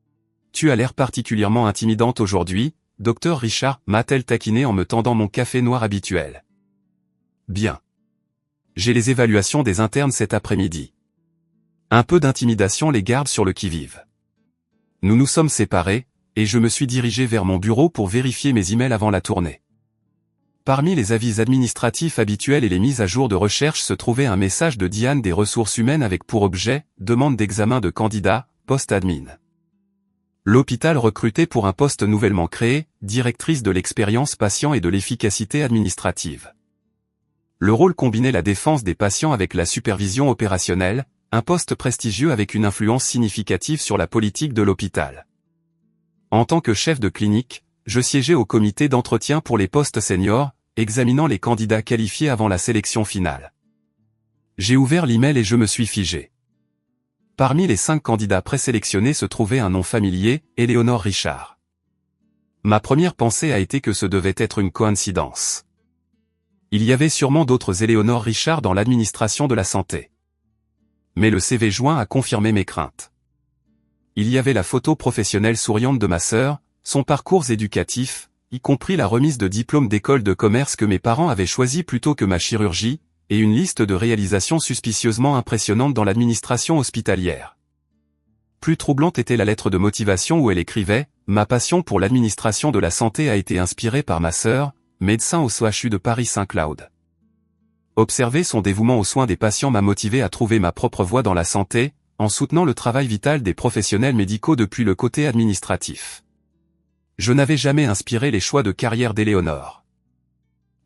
« Tu as l'air particulièrement intimidante aujourd'hui, docteur Richard », m'a-t-elle taquiné en me tendant mon café noir habituel. « Bien. J'ai les évaluations des internes cet après-midi. Un peu d'intimidation les garde sur le qui-vive. » Nous nous sommes séparés, et je me suis dirigé vers mon bureau pour vérifier mes emails avant la tournée. Parmi les avis administratifs habituels et les mises à jour de recherche se trouvait un message de Diane des ressources humaines avec pour objet « Demande d'examen de candidat, poste admin ». L'hôpital recrutait pour un poste nouvellement créé, directrice de l'expérience patient et de l'efficacité administrative. Le rôle combinait la défense des patients avec la supervision opérationnelle, un poste prestigieux avec une influence significative sur la politique de l'hôpital. En tant que chef de clinique, je siégeais au comité d'entretien pour les postes seniors, examinant les candidats qualifiés avant la sélection finale. J'ai ouvert l'email et je me suis figé. Parmi les 5 candidats présélectionnés se trouvait un nom familier, Éléonore Richard. Ma première pensée a été que ce devait être une coïncidence. Il y avait sûrement d'autres Éléonore Richard dans l'administration de la santé. Mais le CV joint a confirmé mes craintes. Il y avait la photo professionnelle souriante de ma sœur, son parcours éducatif, y compris la remise de diplôme d'école de commerce que mes parents avaient choisi plutôt que ma chirurgie, et une liste de réalisations suspicieusement impressionnantes dans l'administration hospitalière. Plus troublante était la lettre de motivation où elle écrivait « Ma passion pour l'administration de la santé a été inspirée par ma sœur, médecin au CHU de Paris-Saint-Cloud. Observer son dévouement aux soins des patients m'a motivé à trouver ma propre voie dans la santé, en soutenant le travail vital des professionnels médicaux depuis le côté administratif. Je n'avais jamais inspiré les choix de carrière d'Éléonore.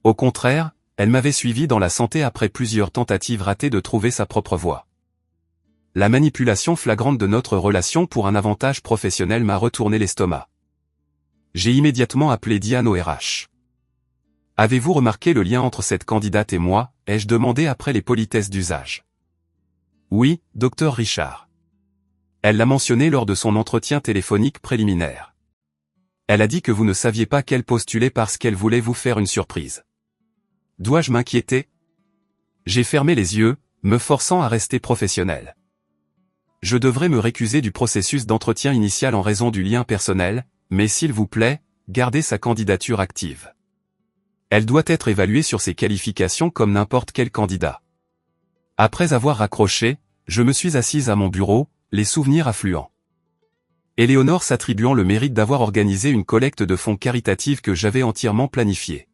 Au contraire, elle m'avait suivi dans la santé après plusieurs tentatives ratées de trouver sa propre voie. La manipulation flagrante de notre relation pour un avantage professionnel m'a retourné l'estomac. J'ai immédiatement appelé Diane au RH. « Avez-vous remarqué le lien entre cette candidate et moi ?» ai-je demandé après les politesses d'usage. « Oui, docteur Richard. » Elle l'a mentionné lors de son entretien téléphonique préliminaire. Elle a dit que vous ne saviez pas qu'elle postulait parce qu'elle voulait vous faire une surprise. Dois-je m'inquiéter? J'ai fermé les yeux, me forçant à rester professionnel. Je devrais me récuser du processus d'entretien initial en raison du lien personnel, mais s'il vous plaît, gardez sa candidature active. Elle doit être évaluée sur ses qualifications comme n'importe quel candidat. Après avoir raccroché, je me suis assise à mon bureau, les souvenirs affluents. Éléonore s'attribuant le mérite d'avoir organisé une collecte de fonds caritative que j'avais entièrement planifiée.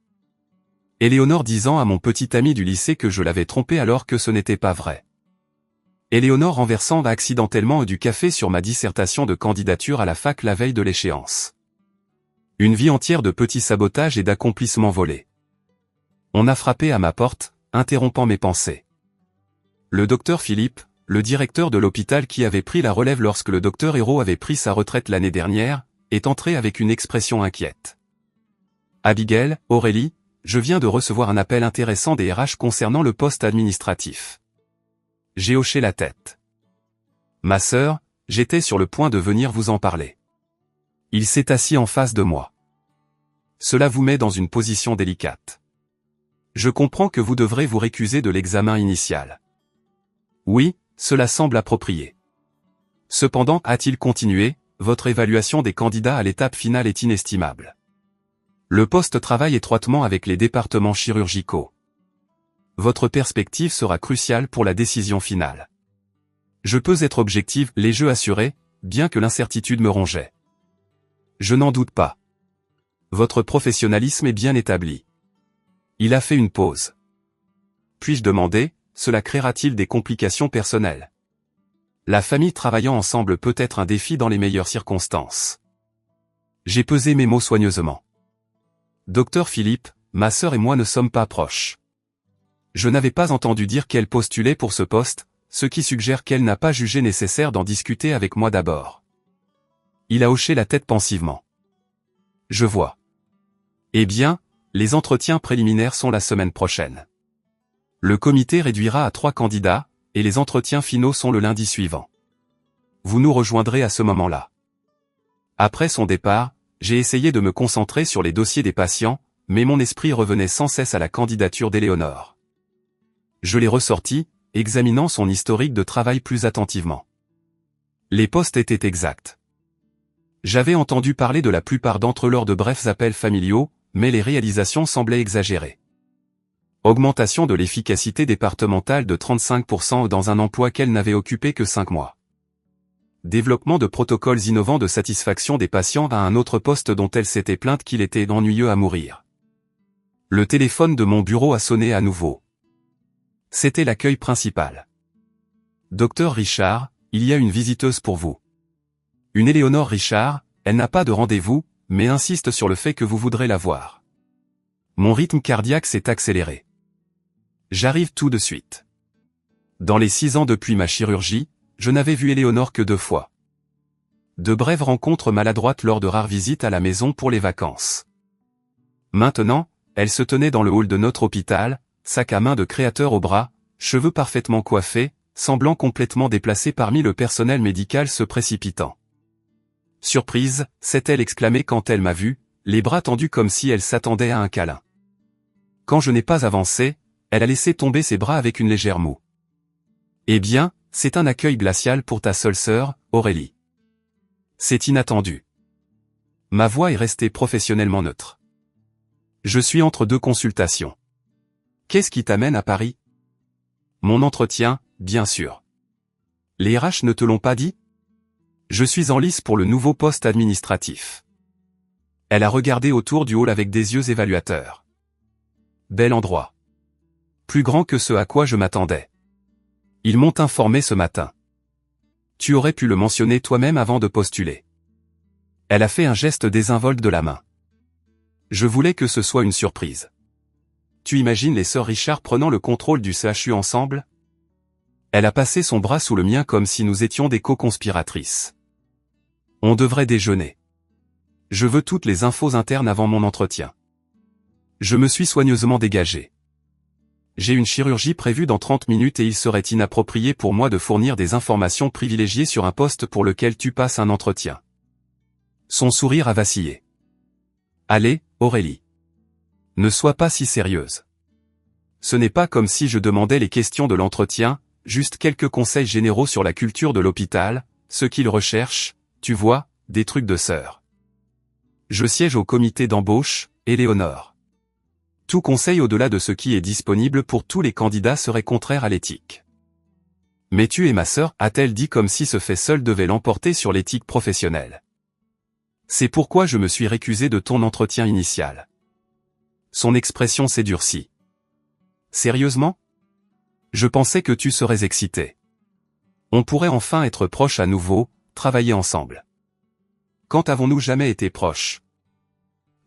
Éléonore disant à mon petit ami du lycée que je l'avais trompé alors que ce n'était pas vrai. Éléonore renversant accidentellement du café sur ma dissertation de candidature à la fac la veille de l'échéance. Une vie entière de petits sabotages et d'accomplissements volés. On a frappé à ma porte, interrompant mes pensées. Le docteur Philippe, le directeur de l'hôpital qui avait pris la relève lorsque le docteur Hérault avait pris sa retraite l'année dernière, est entré avec une expression inquiète. Abigail, Aurélie, je viens de recevoir un appel intéressant des RH concernant le poste administratif. J'ai hoché la tête. Ma sœur, j'étais sur le point de venir vous en parler. Il s'est assis en face de moi. Cela vous met dans une position délicate. Je comprends que vous devrez vous récuser de l'examen initial. Oui, cela semble approprié. Cependant, a-t-il continué, votre évaluation des candidats à l'étape finale est inestimable. Le poste travaille étroitement avec les départements chirurgicaux. Votre perspective sera cruciale pour la décision finale. Je peux être objective, les jeux assurés, bien que l'incertitude me rongeait. Je n'en doute pas. Votre professionnalisme est bien établi. Il a fait une pause. Puis-je demander, cela créera-t-il des complications personnelles? La famille travaillant ensemble peut être un défi dans les meilleures circonstances. J'ai pesé mes mots soigneusement. Docteur Philippe, ma sœur et moi ne sommes pas proches. Je n'avais pas entendu dire qu'elle postulait pour ce poste, ce qui suggère qu'elle n'a pas jugé nécessaire d'en discuter avec moi d'abord. Il a hoché la tête pensivement. Je vois. Eh bien, les entretiens préliminaires sont la semaine prochaine. Le comité réduira à 3 candidats, et les entretiens finaux sont le lundi suivant. Vous nous rejoindrez à ce moment-là. Après son départ, j'ai essayé de me concentrer sur les dossiers des patients, mais mon esprit revenait sans cesse à la candidature d'Éléonore. Je l'ai ressorti, examinant son historique de travail plus attentivement. Les postes étaient exacts. J'avais entendu parler de la plupart d'entre eux lors de brefs appels familiaux, mais les réalisations semblaient exagérées. Augmentation de l'efficacité départementale de 35% dans un emploi qu'elle n'avait occupé que 5 mois. Développement de protocoles innovants de satisfaction des patients à un autre poste dont elle s'était plainte qu'il était ennuyeux à mourir. Le téléphone de mon bureau a sonné à nouveau. C'était l'accueil principal. Docteur Richard, il y a une visiteuse pour vous. Une Éléonore Richard, elle n'a pas de rendez-vous, mais insiste sur le fait que vous voudrez la voir. Mon rythme cardiaque s'est accéléré. J'arrive tout de suite. Dans les 6 ans depuis ma chirurgie, je n'avais vu Éléonore que 2 fois. De brèves rencontres maladroites lors de rares visites à la maison pour les vacances. Maintenant, elle se tenait dans le hall de notre hôpital, sac à main de créateur au bras, cheveux parfaitement coiffés, semblant complètement déplacée parmi le personnel médical se précipitant. Surprise, s'est-elle exclamée quand elle m'a vu, les bras tendus comme si elle s'attendait à un câlin. Quand je n'ai pas avancé, elle a laissé tomber ses bras avec une légère moue. Eh bien, c'est un accueil glacial pour ta seule sœur, Aurélie. C'est inattendu. Ma voix est restée professionnellement neutre. Je suis entre 2 consultations. Qu'est-ce qui t'amène à Paris? Mon entretien, bien sûr. Les RH ne te l'ont pas dit? Je suis en lice pour le nouveau poste administratif. Elle a regardé autour du hall avec des yeux évaluateurs. Bel endroit. Plus grand que ce à quoi je m'attendais. Ils m'ont informé ce matin. Tu aurais pu le mentionner toi-même avant de postuler. Elle a fait un geste désinvolte de la main. Je voulais que ce soit une surprise. Tu imagines les sœurs Richard prenant le contrôle du CHU ensemble? Elle a passé son bras sous le mien comme si nous étions des co-conspiratrices. On devrait déjeuner. Je veux toutes les infos internes avant mon entretien. Je me suis soigneusement dégagé. J'ai une chirurgie prévue dans 30 minutes et il serait inapproprié pour moi de fournir des informations privilégiées sur un poste pour lequel tu passes un entretien. Son sourire a vacillé. Allez, Aurélie. Ne sois pas si sérieuse. Ce n'est pas comme si je demandais les questions de l'entretien, juste quelques conseils généraux sur la culture de l'hôpital, ce qu'il recherche, tu vois, des trucs de sœur. Je siège au comité d'embauche, Éléonore. Tout conseil au-delà de ce qui est disponible pour tous les candidats serait contraire à l'éthique. Mais tu et ma sœur, a-t-elle dit comme si ce fait seul devait l'emporter sur l'éthique professionnelle. C'est pourquoi je me suis récusé de ton entretien initial. Son expression s'est durcie. Sérieusement? Je pensais que tu serais excité. On pourrait enfin être proches à nouveau, travailler ensemble. Quand avons-nous jamais été proches?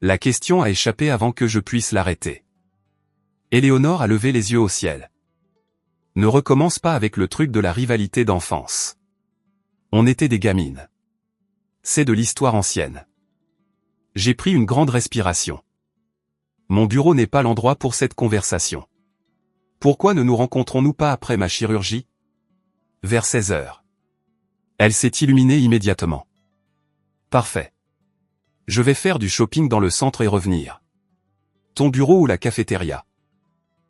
La question a échappé avant que je puisse l'arrêter. Éléonore a levé les yeux au ciel. Ne recommence pas avec le truc de la rivalité d'enfance. On était des gamines. C'est de l'histoire ancienne. J'ai pris une grande respiration. Mon bureau n'est pas l'endroit pour cette conversation. Pourquoi ne nous rencontrons-nous pas après ma chirurgie? Vers 16 heures. Elle s'est illuminée immédiatement. Parfait. Je vais faire du shopping dans le centre et revenir. Ton bureau ou la cafétéria?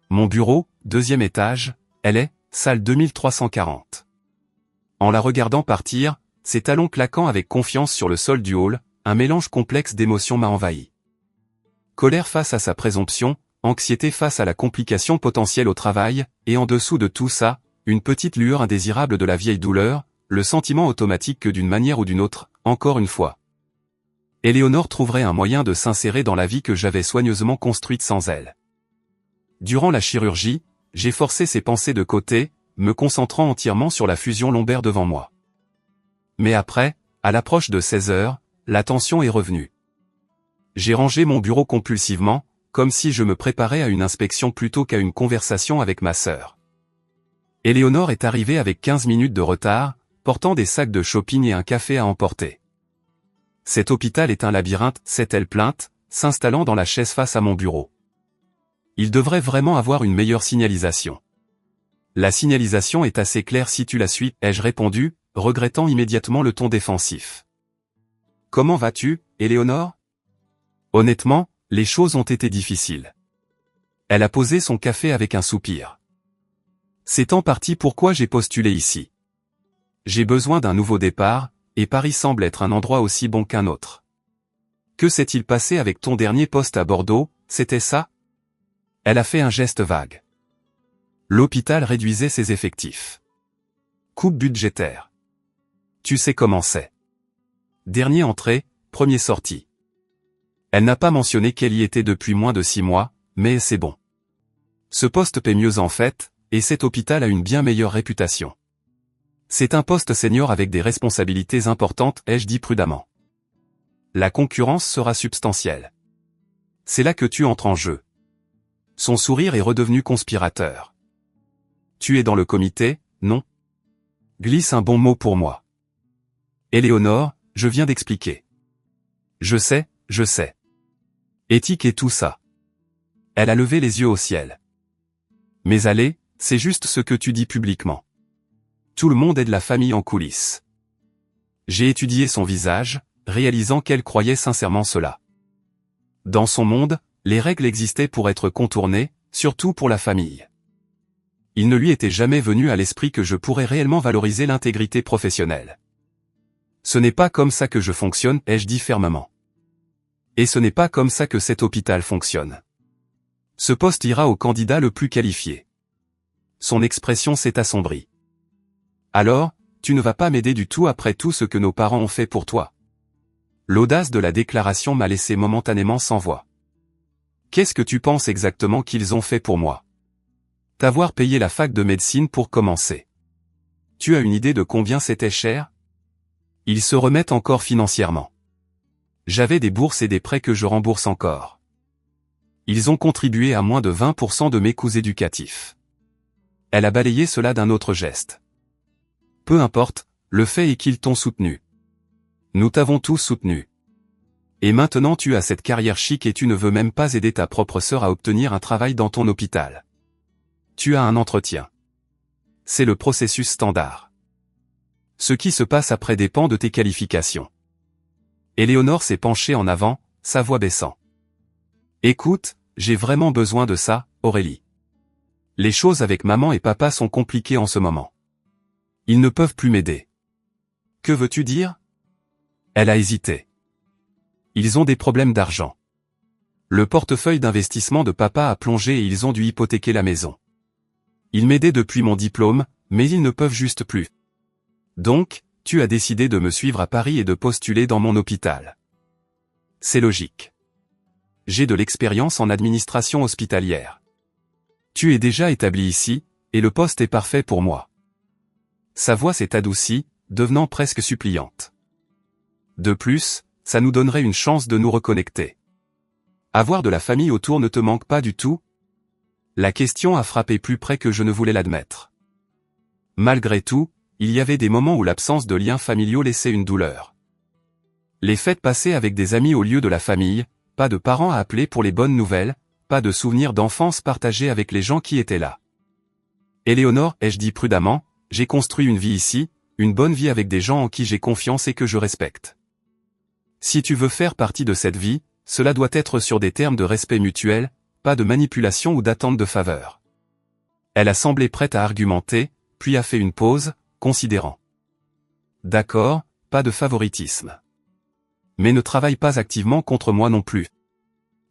Mon bureau, 2e étage, elle est, salle 2340. En la regardant partir, ses talons claquant avec confiance sur le sol du hall, un mélange complexe d'émotions m'a envahi. Colère face à sa présomption, anxiété face à la complication potentielle au travail, et en dessous de tout ça, une petite lueur indésirable de la vieille douleur, le sentiment automatique que d'une manière ou d'une autre, encore une fois, Éléonore trouverait un moyen de s'insérer dans la vie que j'avais soigneusement construite sans elle. Durant la chirurgie, j'ai forcé ces pensées de côté, me concentrant entièrement sur la fusion lombaire devant moi. Mais après, à l'approche de 16 heures, la tension est revenue. J'ai rangé mon bureau compulsivement, comme si je me préparais à une inspection plutôt qu'à une conversation avec ma sœur. Éléonore est arrivée avec 15 minutes de retard, portant des sacs de shopping et un café à emporter. Cet hôpital est un labyrinthe, s'est-elle plainte, s'installant dans la chaise face à mon bureau. Il devrait vraiment avoir une meilleure signalisation. La signalisation est assez claire si tu la suis, ai-je répondu, regrettant immédiatement le ton défensif. Comment vas-tu, Éléonore? Honnêtement, les choses ont été difficiles. Elle a posé son café avec un soupir. C'est en partie pourquoi j'ai postulé ici. J'ai besoin d'un nouveau départ, et Paris semble être un endroit aussi bon qu'un autre. Que s'est-il passé avec ton dernier poste à Bordeaux, c'était ça? Elle a fait un geste vague. L'hôpital réduisait ses effectifs. Coupe budgétaire. Tu sais comment c'est. Dernier entré, premier sorti. Elle n'a pas mentionné qu'elle y était depuis moins de 6 mois, mais c'est bon. Ce poste paie mieux en fait, et cet hôpital a une bien meilleure réputation. C'est un poste senior avec des responsabilités importantes, ai-je dit prudemment. La concurrence sera substantielle. C'est là que tu entres en jeu. Son sourire est redevenu conspirateur. Tu es dans le comité, non? Glisse un bon mot pour moi. Éléonore, je viens d'expliquer. Je sais. Éthique et tout ça. Elle a levé les yeux au ciel. Mais allez, c'est juste ce que tu dis publiquement. Tout le monde est de la famille en coulisses. J'ai étudié son visage, réalisant qu'elle croyait sincèrement cela. Dans son monde, les règles existaient pour être contournées, surtout pour la famille. Il ne lui était jamais venu à l'esprit que je pourrais réellement valoriser l'intégrité professionnelle. Ce n'est pas comme ça que je fonctionne, ai-je dit fermement. Et ce n'est pas comme ça que cet hôpital fonctionne. Ce poste ira au candidat le plus qualifié. Son expression s'est assombrie. Alors, tu ne vas pas m'aider du tout après tout ce que nos parents ont fait pour toi. L'audace de la déclaration m'a laissé momentanément sans voix. Qu'est-ce que tu penses exactement qu'ils ont fait pour moi? T'avoir payé la fac de médecine pour commencer. Tu as une idée de combien c'était cher? Ils se remettent encore financièrement. J'avais des bourses et des prêts que je rembourse encore. Ils ont contribué à moins de 20% de mes coûts éducatifs. Elle a balayé cela d'un autre geste. Peu importe, le fait est qu'ils t'ont soutenu. Nous t'avons tous soutenu. Et maintenant tu as cette carrière chic et tu ne veux même pas aider ta propre sœur à obtenir un travail dans ton hôpital. Tu as un entretien. C'est le processus standard. Ce qui se passe après dépend de tes qualifications. Éléonore s'est penchée en avant, sa voix baissant. Écoute, j'ai vraiment besoin de ça, Aurélie. Les choses avec maman et papa sont compliquées en ce moment. Ils ne peuvent plus m'aider. Que veux-tu dire? Elle a hésité. Ils ont des problèmes d'argent. Le portefeuille d'investissement de papa a plongé et ils ont dû hypothéquer la maison. Ils m'aidaient depuis mon diplôme, mais ils ne peuvent juste plus. Donc, tu as décidé de me suivre à Paris et de postuler dans mon hôpital. C'est logique. J'ai de l'expérience en administration hospitalière. Tu es déjà établi ici, et le poste est parfait pour moi. Sa voix s'est adoucie, devenant presque suppliante. De plus, ça nous donnerait une chance de nous reconnecter. Avoir de la famille autour ne te manque pas du tout? La question a frappé plus près que je ne voulais l'admettre. Malgré tout, il y avait des moments où l'absence de liens familiaux laissait une douleur. Les fêtes passées avec des amis au lieu de la famille, pas de parents à appeler pour les bonnes nouvelles, pas de souvenirs d'enfance partagés avec les gens qui étaient là. Éléonore, ai-je dit prudemment, j'ai construit une vie ici, une bonne vie avec des gens en qui j'ai confiance et que je respecte. Si tu veux faire partie de cette vie, cela doit être sur des termes de respect mutuel, pas de manipulation ou d'attente de faveur. Elle a semblé prête à argumenter, puis a fait une pause, considérant. D'accord, pas de favoritisme. Mais ne travaille pas activement contre moi non plus.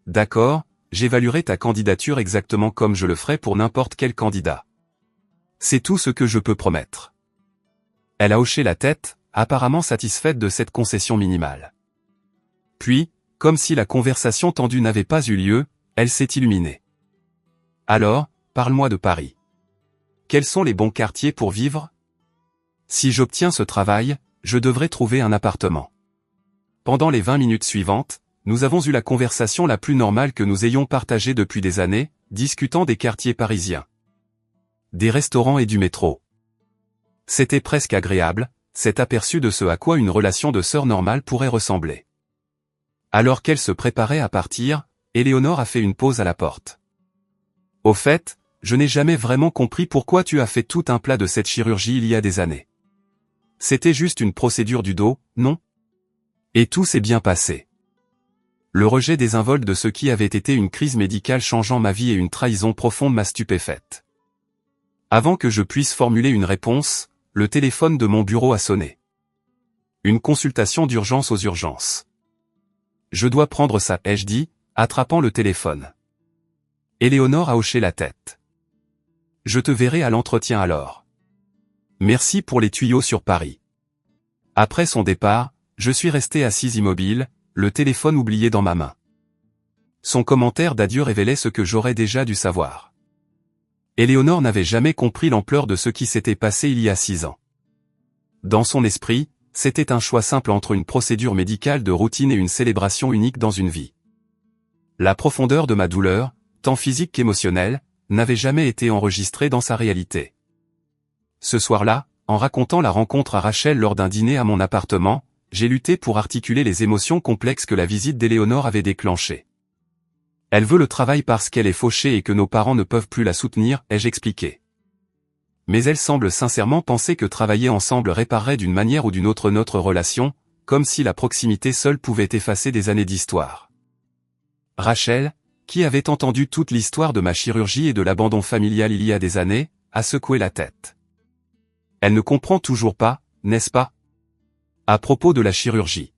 D'accord, j'évaluerai ta candidature exactement comme je le ferai pour n'importe quel candidat. C'est tout ce que je peux promettre. Elle a hoché la tête, apparemment satisfaite de cette concession minimale. Puis, comme si la conversation tendue n'avait pas eu lieu, elle s'est illuminée. Alors, parle-moi de Paris. Quels sont les bons quartiers pour vivre? Si j'obtiens ce travail, je devrais trouver un appartement. Pendant les 20 minutes suivantes, nous avons eu la conversation la plus normale que nous ayons partagée depuis des années, discutant des quartiers parisiens, des restaurants et du métro. C'était presque agréable, cet aperçu de ce à quoi une relation de sœur normale pourrait ressembler. Alors qu'elle se préparait à partir, Éléonore a fait une pause à la porte. Au fait, je n'ai jamais vraiment compris pourquoi tu as fait tout un plat de cette chirurgie il y a des années. C'était juste une procédure du dos, non? Et tout s'est bien passé. Le rejet désinvolte de ce qui avait été une crise médicale changeant ma vie et une trahison profonde m'a stupéfaite. Avant que je puisse formuler une réponse, le téléphone de mon bureau a sonné. Une consultation d'urgence aux urgences. Je dois prendre ça, ai-je dit, attrapant le téléphone. Éléonore a hoché la tête. Je te verrai à l'entretien alors. Merci pour les tuyaux sur Paris. Après son départ, je suis resté assise immobile, le téléphone oublié dans ma main. Son commentaire d'adieu révélait ce que j'aurais déjà dû savoir. Éléonore n'avait jamais compris l'ampleur de ce qui s'était passé il y a 6 ans. Dans son esprit, c'était un choix simple entre une procédure médicale de routine et une célébration unique dans une vie. La profondeur de ma douleur, tant physique qu'émotionnelle, n'avait jamais été enregistrée dans sa réalité. Ce soir-là, en racontant la rencontre à Rachel lors d'un dîner à mon appartement, j'ai lutté pour articuler les émotions complexes que la visite d'Éléonore avait déclenchées. Elle veut le travail parce qu'elle est fauchée et que nos parents ne peuvent plus la soutenir, ai-je expliqué. Mais elle semble sincèrement penser que travailler ensemble réparerait d'une manière ou d'une autre notre relation, comme si la proximité seule pouvait effacer des années d'histoire. Rachel, qui avait entendu toute l'histoire de ma chirurgie et de l'abandon familial il y a des années, a secoué la tête. Elle ne comprend toujours pas, n'est-ce pas? À propos de la chirurgie.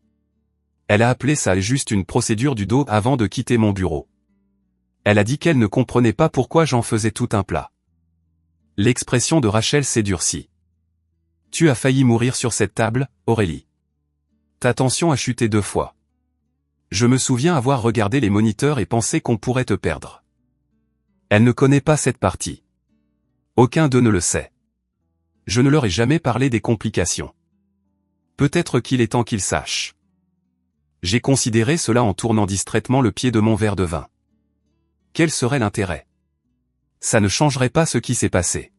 Elle a appelé ça juste une procédure du dos avant de quitter mon bureau. Elle a dit qu'elle ne comprenait pas pourquoi j'en faisais tout un plat. L'expression de Rachel s'est durcie. Tu as failli mourir sur cette table, Aurélie. Ta tension a chuté 2 fois. Je me souviens avoir regardé les moniteurs et pensé qu'on pourrait te perdre. Elle ne connaît pas cette partie. Aucun d'eux ne le sait. Je ne leur ai jamais parlé des complications. Peut-être qu'il est temps qu'ils sachent. J'ai considéré cela en tournant distraitement le pied de mon verre de vin. Quel serait l'intérêt? Ça ne changerait pas ce qui s'est passé.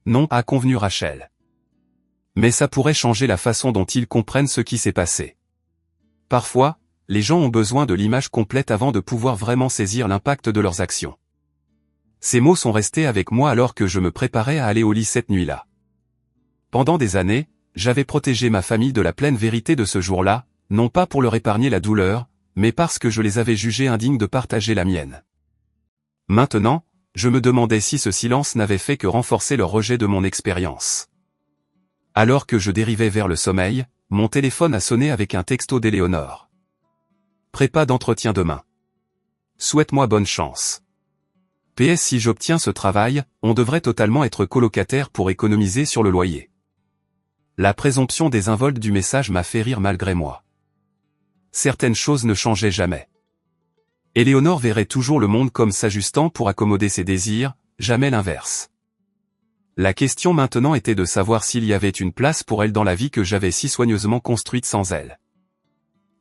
Non, a convenu Rachel. Mais ça pourrait changer la façon dont ils comprennent ce qui s'est passé. Parfois, les gens ont besoin de l'image complète avant de pouvoir vraiment saisir l'impact de leurs actions. Ces mots sont restés avec moi alors que je me préparais à aller au lit cette nuit-là. Pendant des années, j'avais protégé ma famille de la pleine vérité de ce jour-là, non pas pour leur épargner la douleur, mais parce que je les avais jugés indignes de partager la mienne. Maintenant, je me demandais si ce silence n'avait fait que renforcer leur rejet de mon expérience. Alors que je dérivais vers le sommeil, mon téléphone a sonné avec un texto d'Éléonore. Prépa d'entretien demain. Souhaite-moi bonne chance. PS si j'obtiens ce travail, on devrait totalement être colocataire pour économiser sur le loyer. La présomption désinvolte du message m'a fait rire malgré moi. Certaines choses ne changeaient jamais. Éléonore verrait toujours le monde comme s'ajustant pour accommoder ses désirs, jamais l'inverse. La question maintenant était de savoir s'il y avait une place pour elle dans la vie que j'avais si soigneusement construite sans elle.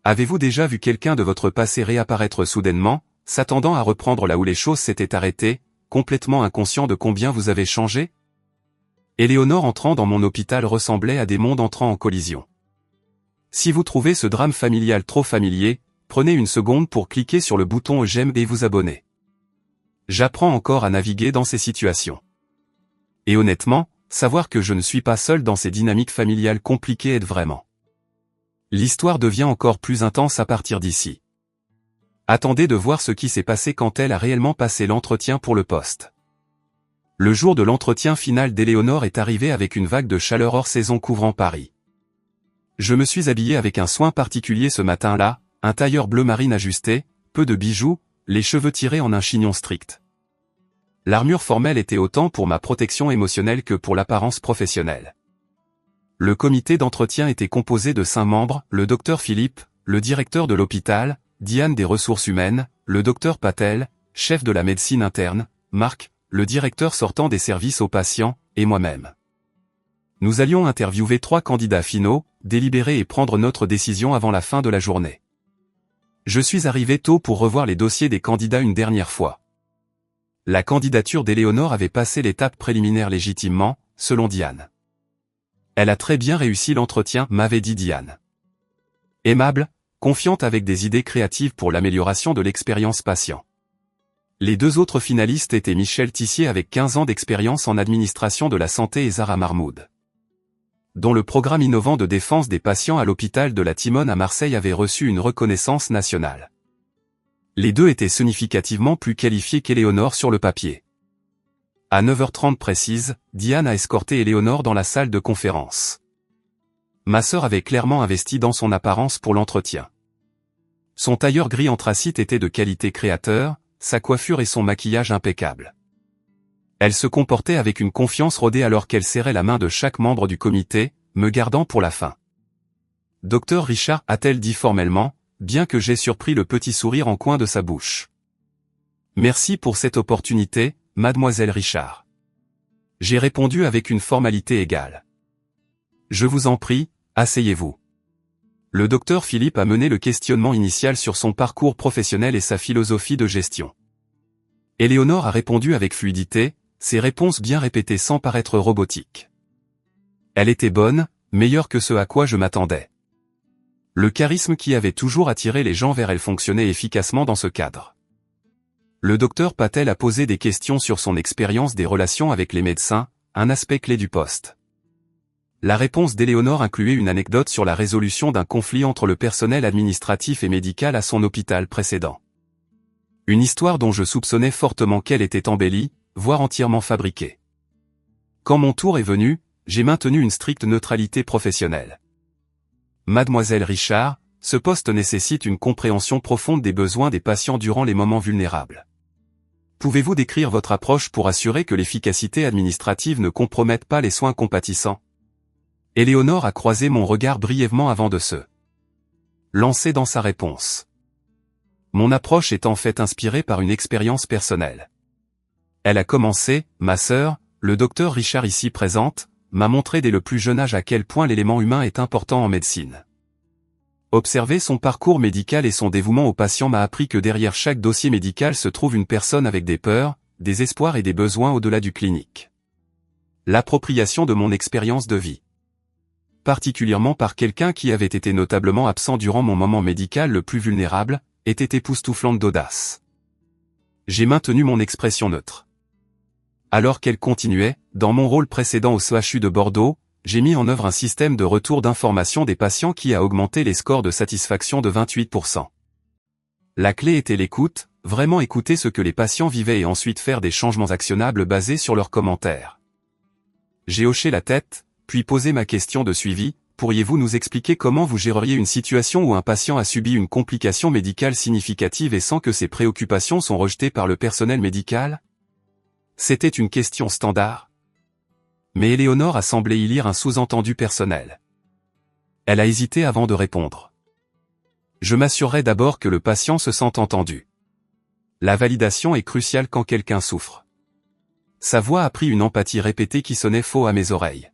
Avez-vous déjà vu quelqu'un de votre passé réapparaître soudainement, s'attendant à reprendre là où les choses s'étaient arrêtées, complètement inconscient de combien vous avez changé? Éléonore entrant dans mon hôpital ressemblait à des mondes entrant en collision. Si vous trouvez ce drame familial trop familier, prenez une seconde pour cliquer sur le bouton j'aime et vous abonner. J'apprends encore à naviguer dans ces situations. Et honnêtement, savoir que je ne suis pas seul dans ces dynamiques familiales compliquées aide vraiment. L'histoire devient encore plus intense à partir d'ici. Attendez de voir ce qui s'est passé quand elle a réellement passé l'entretien pour le poste. Le jour de l'entretien final d'Éléonore est arrivé avec une vague de chaleur hors saison couvrant Paris. Je me suis habillé avec un soin particulier ce matin-là, un tailleur bleu marine ajusté, peu de bijoux, les cheveux tirés en un chignon strict. L'armure formelle était autant pour ma protection émotionnelle que pour l'apparence professionnelle. Le comité d'entretien était composé de 5 membres, le docteur Philippe, le directeur de l'hôpital, Diane des ressources humaines, le docteur Patel, chef de la médecine interne, Marc, le directeur sortant des services aux patients, et moi-même. Nous allions interviewer 3 candidats finaux, délibérer et prendre notre décision avant la fin de la journée. Je suis arrivé tôt pour revoir les dossiers des candidats une dernière fois. La candidature d'Éléonore avait passé l'étape préliminaire légitimement, selon Diane. Elle a très bien réussi l'entretien, m'avait dit Diane. Aimable, confiante avec des idées créatives pour l'amélioration de l'expérience patient. Les 2 autres finalistes étaient Michel Tissier avec 15 ans d'expérience en administration de la santé et Zara Marmoud, dont le programme innovant de défense des patients à l'hôpital de la Timone à Marseille avait reçu une reconnaissance nationale. Les 2 étaient significativement plus qualifiés qu'Éléonore sur le papier. À 9h30 précise, Diane a escorté Éléonore dans la salle de conférence. Ma sœur avait clairement investi dans son apparence pour l'entretien. Son tailleur gris anthracite était de qualité créateur, sa coiffure et son maquillage impeccables. Elle se comportait avec une confiance rodée alors qu'elle serrait la main de chaque membre du comité, me gardant pour la fin. Docteur Richard, a-t-elle dit formellement, bien que j'aie surpris le petit sourire en coin de sa bouche. Merci pour cette opportunité, mademoiselle Richard. J'ai répondu avec une formalité égale. Je vous en prie, asseyez-vous. Le docteur Philippe a mené le questionnement initial sur son parcours professionnel et sa philosophie de gestion. Éléonore a répondu avec fluidité, ses réponses bien répétées sans paraître robotiques. Elle était bonne, meilleure que ce à quoi je m'attendais. Le charisme qui avait toujours attiré les gens vers elle fonctionnait efficacement dans ce cadre. Le docteur Patel a posé des questions sur son expérience des relations avec les médecins, un aspect clé du poste. La réponse d'Éléonore incluait une anecdote sur la résolution d'un conflit entre le personnel administratif et médical à son hôpital précédent. Une histoire dont je soupçonnais fortement qu'elle était embellie, voire entièrement fabriquée. Quand mon tour est venu, j'ai maintenu une stricte neutralité professionnelle. Mademoiselle Richard, ce poste nécessite une compréhension profonde des besoins des patients durant les moments vulnérables. Pouvez-vous décrire votre approche pour assurer que l'efficacité administrative ne compromette pas les soins compatissants? Éléonore a croisé mon regard brièvement avant de se lancer dans sa réponse. Mon approche est en fait inspirée par une expérience personnelle. Elle a commencé, ma sœur, le docteur Richard ici présente, m'a montré dès le plus jeune âge à quel point l'élément humain est important en médecine. Observer son parcours médical et son dévouement aux patients m'a appris que derrière chaque dossier médical se trouve une personne avec des peurs, des espoirs et des besoins au-delà du clinique. L'appropriation de mon expérience de vie. Particulièrement par quelqu'un qui avait été notablement absent durant mon moment médical le plus vulnérable, était époustouflante d'audace. J'ai maintenu mon expression neutre. Alors qu'elle continuait, dans mon rôle précédent au CHU de Bordeaux, j'ai mis en œuvre un système de retour d'information des patients qui a augmenté les scores de satisfaction de 28%. La clé était l'écoute, vraiment écouter ce que les patients vivaient et ensuite faire des changements actionnables basés sur leurs commentaires. J'ai hoché la tête, puis posé ma question de suivi, pourriez-vous nous expliquer comment vous géreriez une situation où un patient a subi une complication médicale significative et sans que ses préoccupations sont rejetées par le personnel médical? C'était une question standard. Mais Éléonore a semblé y lire un sous-entendu personnel. Elle a hésité avant de répondre. Je m'assurerai d'abord que le patient se sente entendu. La validation est cruciale quand quelqu'un souffre. Sa voix a pris une empathie répétée qui sonnait faux à mes oreilles.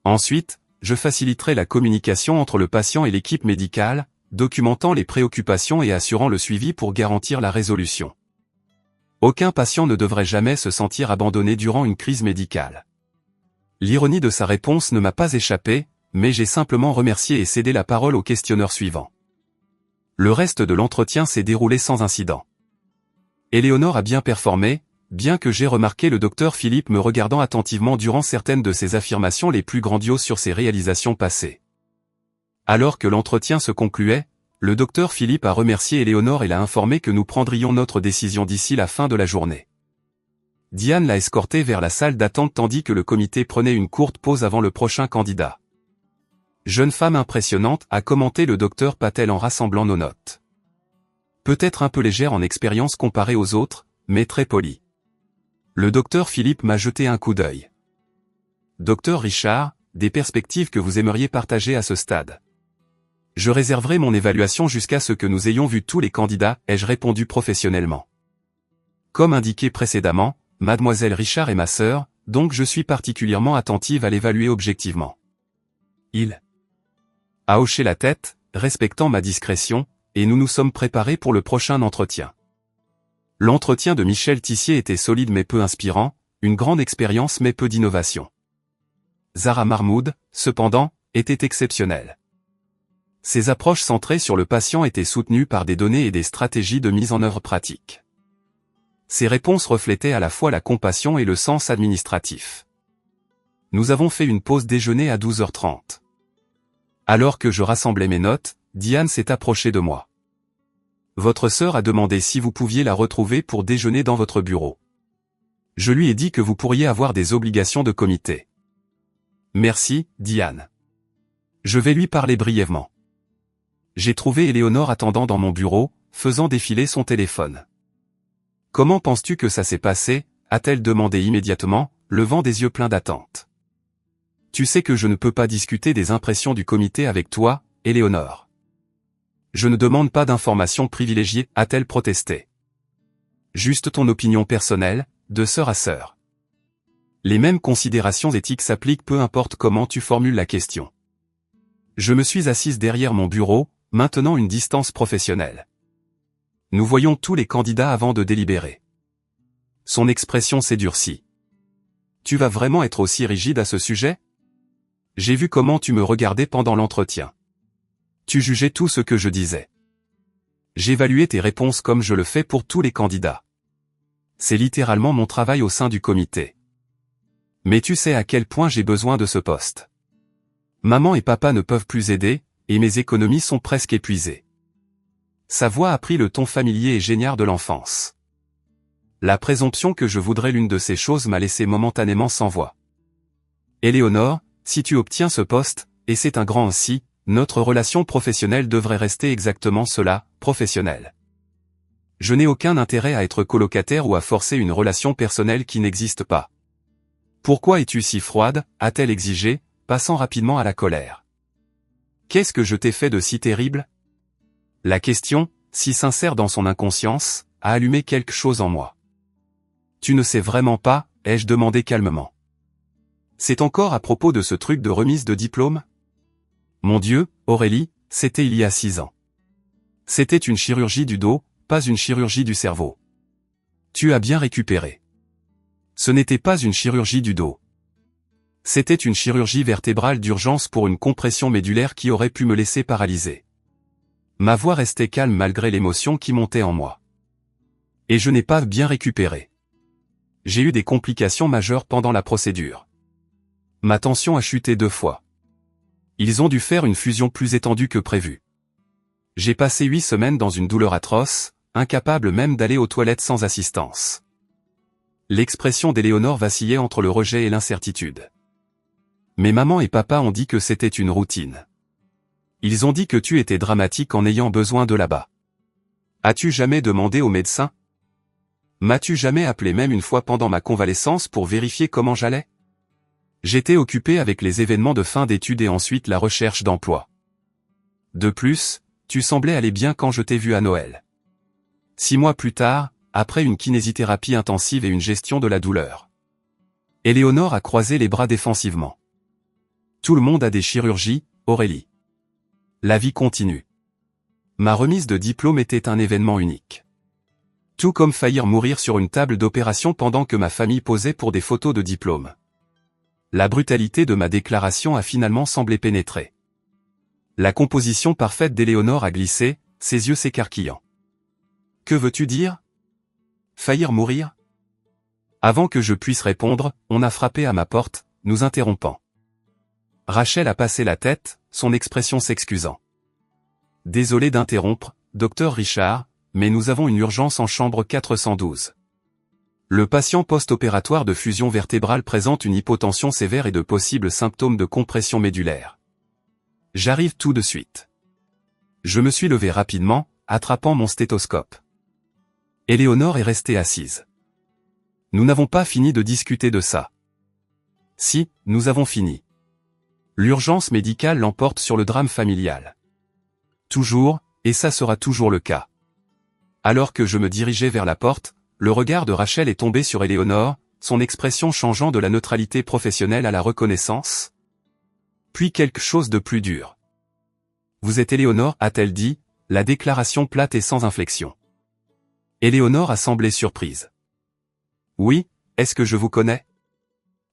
Ensuite, je faciliterai la communication entre le patient et l'équipe médicale, documentant les préoccupations et assurant le suivi pour garantir la résolution. Aucun patient ne devrait jamais se sentir abandonné durant une crise médicale. L'ironie de sa réponse ne m'a pas échappé, mais j'ai simplement remercié et cédé la parole au questionneur suivant. Le reste de l'entretien s'est déroulé sans incident. Éléonore a bien performé, bien que j'ai remarqué le docteur Philippe me regardant attentivement durant certaines de ses affirmations les plus grandioses sur ses réalisations passées. Alors que l'entretien se concluait, le docteur Philippe a remercié Éléonore et l'a informé que nous prendrions notre décision d'ici la fin de la journée. Diane l'a escortée vers la salle d'attente tandis que le comité prenait une courte pause avant le prochain candidat. Jeune femme impressionnante, a commenté le docteur Patel en rassemblant nos notes. Peut-être un peu légère en expérience comparée aux autres, mais très polie. Le docteur Philippe m'a jeté un coup d'œil. Docteur Richard, des perspectives que vous aimeriez partager à ce stade. Je réserverai mon évaluation jusqu'à ce que nous ayons vu tous les candidats, ai-je répondu professionnellement. Comme indiqué précédemment, mademoiselle Richard est ma sœur, donc je suis particulièrement attentive à l'évaluer objectivement. Il a hoché la tête, respectant ma discrétion, et nous nous sommes préparés pour le prochain entretien. L'entretien de Michel Tissier était solide mais peu inspirant, une grande expérience mais peu d'innovation. Zahra Mahmoud, cependant, était exceptionnelle. Ses approches centrées sur le patient étaient soutenues par des données et des stratégies de mise en œuvre pratique. Ses réponses reflétaient à la fois la compassion et le sens administratif. Nous avons fait une pause déjeuner à 12h30. Alors que je rassemblais mes notes, Diane s'est approchée de moi. Votre sœur a demandé si vous pouviez la retrouver pour déjeuner dans votre bureau. Je lui ai dit que vous pourriez avoir des obligations de comité. Merci, Diane. Je vais lui parler brièvement. J'ai trouvé Éléonore attendant dans mon bureau, faisant défiler son téléphone. Comment penses-tu que ça s'est passé, a-t-elle demandé immédiatement, levant des yeux pleins d'attente. Tu sais que je ne peux pas discuter des impressions du comité avec toi, Éléonore. Je ne demande pas d'informations privilégiées, a-t-elle protesté. Juste ton opinion personnelle, de sœur à sœur. Les mêmes considérations éthiques s'appliquent peu importe comment tu formules la question. Je me suis assise derrière mon bureau, maintenant une distance professionnelle. Nous voyons tous les candidats avant de délibérer. Son expression s'est durcie. Tu vas vraiment être aussi rigide à ce sujet? J'ai vu comment tu me regardais pendant l'entretien. Tu jugeais tout ce que je disais. J'évaluais tes réponses comme je le fais pour tous les candidats. C'est littéralement mon travail au sein du comité. Mais tu sais à quel point j'ai besoin de ce poste. Maman et papa ne peuvent plus aider, et mes économies sont presque épuisées. Sa voix a pris le ton familier et génial de l'enfance. La présomption que je voudrais l'une de ces choses m'a laissé momentanément sans voix. Éléonore, si tu obtiens ce poste, et c'est un grand si, notre relation professionnelle devrait rester exactement cela, professionnelle. Je n'ai aucun intérêt à être colocataire ou à forcer une relation personnelle qui n'existe pas. Pourquoi es-tu si froide, a-t-elle exigé, passant rapidement à la colère. Qu'est-ce que je t'ai fait de si terrible? La question, si sincère dans son inconscience, a allumé quelque chose en moi. Tu ne sais vraiment pas, ai-je demandé calmement. C'est encore à propos de ce truc de remise de diplôme? Mon Dieu, Aurélie, c'était il y a 6 ans. C'était une chirurgie du dos, pas une chirurgie du cerveau. Tu as bien récupéré. Ce n'était pas une chirurgie du dos. C'était une chirurgie vertébrale d'urgence pour une compression médulaire qui aurait pu me laisser paralysé. Ma voix restait calme malgré l'émotion qui montait en moi. Et je n'ai pas bien récupéré. J'ai eu des complications majeures pendant la procédure. Ma tension a chuté 2 fois. Ils ont dû faire une fusion plus étendue que prévu. J'ai passé 8 semaines dans une douleur atroce, incapable même d'aller aux toilettes sans assistance. L'expression d'Éléonore vacillait entre le rejet et l'incertitude. Mais maman et papa ont dit que c'était une routine. Ils ont dit que tu étais dramatique en ayant besoin de là-bas. As-tu jamais demandé au médecin? M'as-tu jamais appelé même une fois pendant ma convalescence pour vérifier comment j'allais? J'étais occupé avec les événements de fin d'études et ensuite la recherche d'emploi. De plus, tu semblais aller bien quand je t'ai vu à Noël. 6 mois plus tard, après une kinésithérapie intensive et une gestion de la douleur. Éléonore a croisé les bras défensivement. Tout le monde a des chirurgies, Aurélie. La vie continue. Ma remise de diplôme était un événement unique. Tout comme faillir mourir sur une table d'opération pendant que ma famille posait pour des photos de diplôme. La brutalité de ma déclaration a finalement semblé pénétrer. La composition parfaite d'Éléonore a glissé, ses yeux s'écarquillant. Que veux-tu dire? Faillir mourir? Avant que je puisse répondre, on a frappé à ma porte, nous interrompant. Rachel a passé la tête, son expression s'excusant. Désolé d'interrompre, docteur Richard, mais nous avons une urgence en chambre 412. Le patient post-opératoire de fusion vertébrale présente une hypotension sévère et de possibles symptômes de compression médulaire. J'arrive tout de suite. Je me suis levé rapidement, attrapant mon stéthoscope. Éléonore est restée assise. Nous n'avons pas fini de discuter de ça. Si, nous avons fini. L'urgence médicale l'emporte sur le drame familial. Toujours, et ça sera toujours le cas. Alors que je me dirigeais vers la porte, le regard de Rachel est tombé sur Éléonore, son expression changeant de la neutralité professionnelle à la reconnaissance. Puis quelque chose de plus dur. Vous êtes Éléonore, a-t-elle dit, la déclaration plate et sans inflexion. Éléonore a semblé surprise. Oui, est-ce que je vous connais?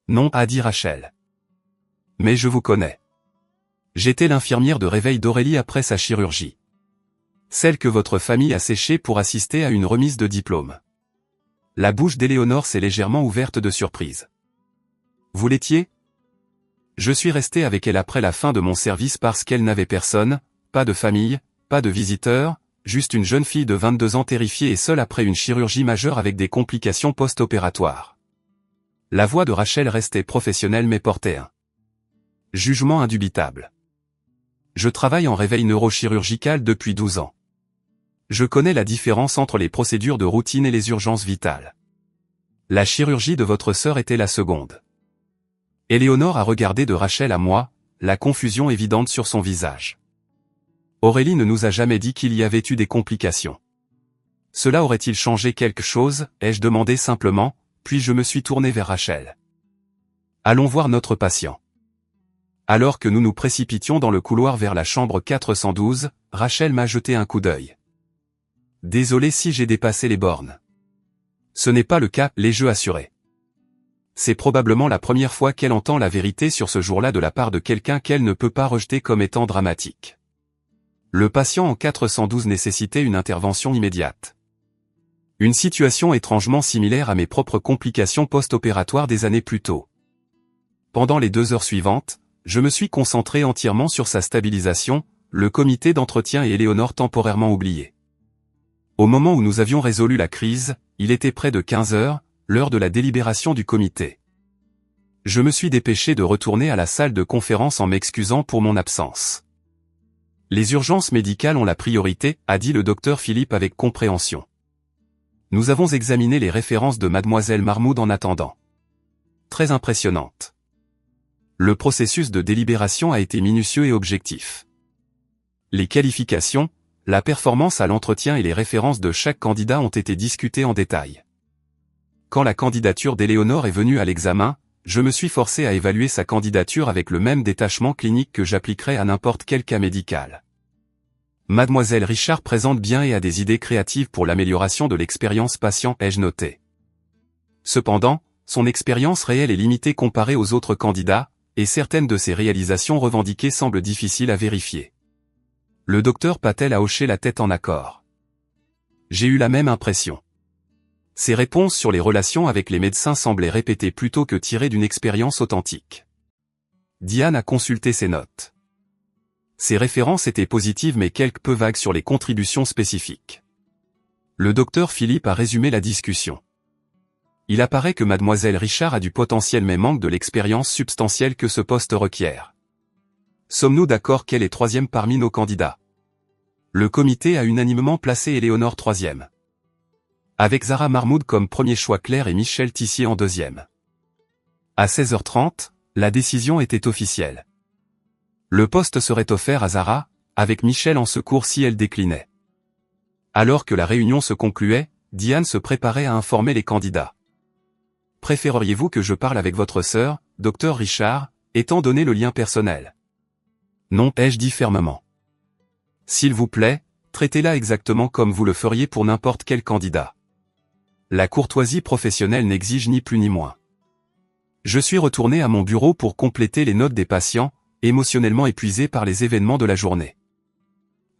Non, a dit Rachel. Mais je vous connais. J'étais l'infirmière de réveil d'Aurélie après sa chirurgie. Celle que votre famille a séchée pour assister à une remise de diplôme. La bouche d'Éléonore s'est légèrement ouverte de surprise. Vous l'étiez? Je suis resté avec elle après la fin de mon service parce qu'elle n'avait personne, pas de famille, pas de visiteurs, juste une jeune fille de 22 ans terrifiée et seule après une chirurgie majeure avec des complications post-opératoires. La voix de Rachel restait professionnelle mais portait un jugement indubitable. Je travaille en réveil neurochirurgical depuis 12 ans. Je connais la différence entre les procédures de routine et les urgences vitales. La chirurgie de votre sœur était la seconde. Éléonore a regardé de Rachel à moi, la confusion évidente sur son visage. Aurélie ne nous a jamais dit qu'il y avait eu des complications. Cela aurait-il changé quelque chose, ai-je demandé simplement, puis je me suis tourné vers Rachel. Allons voir notre patient. Alors que nous nous précipitions dans le couloir vers la chambre 412, Rachel m'a jeté un coup d'œil. Désolé si j'ai dépassé les bornes. Ce n'est pas le cas, l'ai-je assuré. C'est probablement la première fois qu'elle entend la vérité sur ce jour-là de la part de quelqu'un qu'elle ne peut pas rejeter comme étant dramatique. Le patient en 412 nécessitait une intervention immédiate. Une situation étrangement similaire à mes propres complications post-opératoires des années plus tôt. Pendant les 2 heures suivantes, je me suis concentré entièrement sur sa stabilisation, le comité d'entretien et Éléonore temporairement oublié. Au moment où nous avions résolu la crise, il était près de 15 heures, l'heure de la délibération du comité. Je me suis dépêché de retourner à la salle de conférence en m'excusant pour mon absence. Les urgences médicales ont la priorité, a dit le docteur Philippe avec compréhension. Nous avons examiné les références de mademoiselle Marmoud en attendant. Très impressionnante. Le processus de délibération a été minutieux et objectif. Les qualifications, la performance à l'entretien et les références de chaque candidat ont été discutées en détail. Quand la candidature d'Éléonore est venue à l'examen, je me suis forcé à évaluer sa candidature avec le même détachement clinique que j'appliquerais à n'importe quel cas médical. Mademoiselle Richard présente bien et a des idées créatives pour l'amélioration de l'expérience patient, ai-je noté. Cependant, son expérience réelle est limitée comparée aux autres candidats, et certaines de ses réalisations revendiquées semblent difficiles à vérifier. Le docteur Patel a hoché la tête en accord. J'ai eu la même impression. Ses réponses sur les relations avec les médecins semblaient répétées plutôt que tirées d'une expérience authentique. Diane a consulté ses notes. Ses références étaient positives mais quelque peu vagues sur les contributions spécifiques. Le docteur Philippe a résumé la discussion. Il apparaît que mademoiselle Richard a du potentiel mais manque de l'expérience substantielle que ce poste requiert. Sommes-nous d'accord qu'elle est 3e parmi nos candidats? Le comité a unanimement placé Éléonore 3e. avec Zara Marmoud comme premier choix clair et Michel Tissier en deuxième. À 16h30, la décision était officielle. Le poste serait offert à Zara, avec Michel en secours si elle déclinait. Alors que la réunion se concluait, Diane se préparait à informer les candidats. Préféreriez-vous que je parle avec votre sœur, docteur Richard, étant donné le lien personnel? Non, ai-je dit fermement. S'il vous plaît, traitez-la exactement comme vous le feriez pour n'importe quel candidat. La courtoisie professionnelle n'exige ni plus ni moins. Je suis retourné à mon bureau pour compléter les notes des patients, émotionnellement épuisés par les événements de la journée.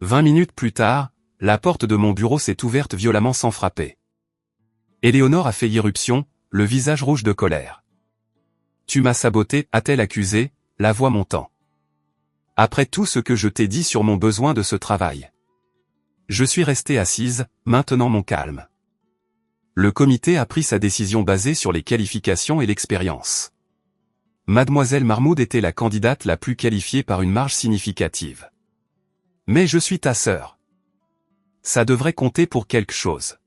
20 minutes plus tard, la porte de mon bureau s'est ouverte violemment sans frapper. Éléonore a fait irruption, le visage rouge de colère. « Tu m'as saboté » a-t-elle accusé, la voix montant. « Après tout ce que je t'ai dit sur mon besoin de ce travail. » Je suis restée assise, maintenant mon calme. Le comité a pris sa décision basée sur les qualifications et l'expérience. Mademoiselle Marmoud était la candidate la plus qualifiée par une marge significative. Mais je suis ta sœur. Ça devrait compter pour quelque chose.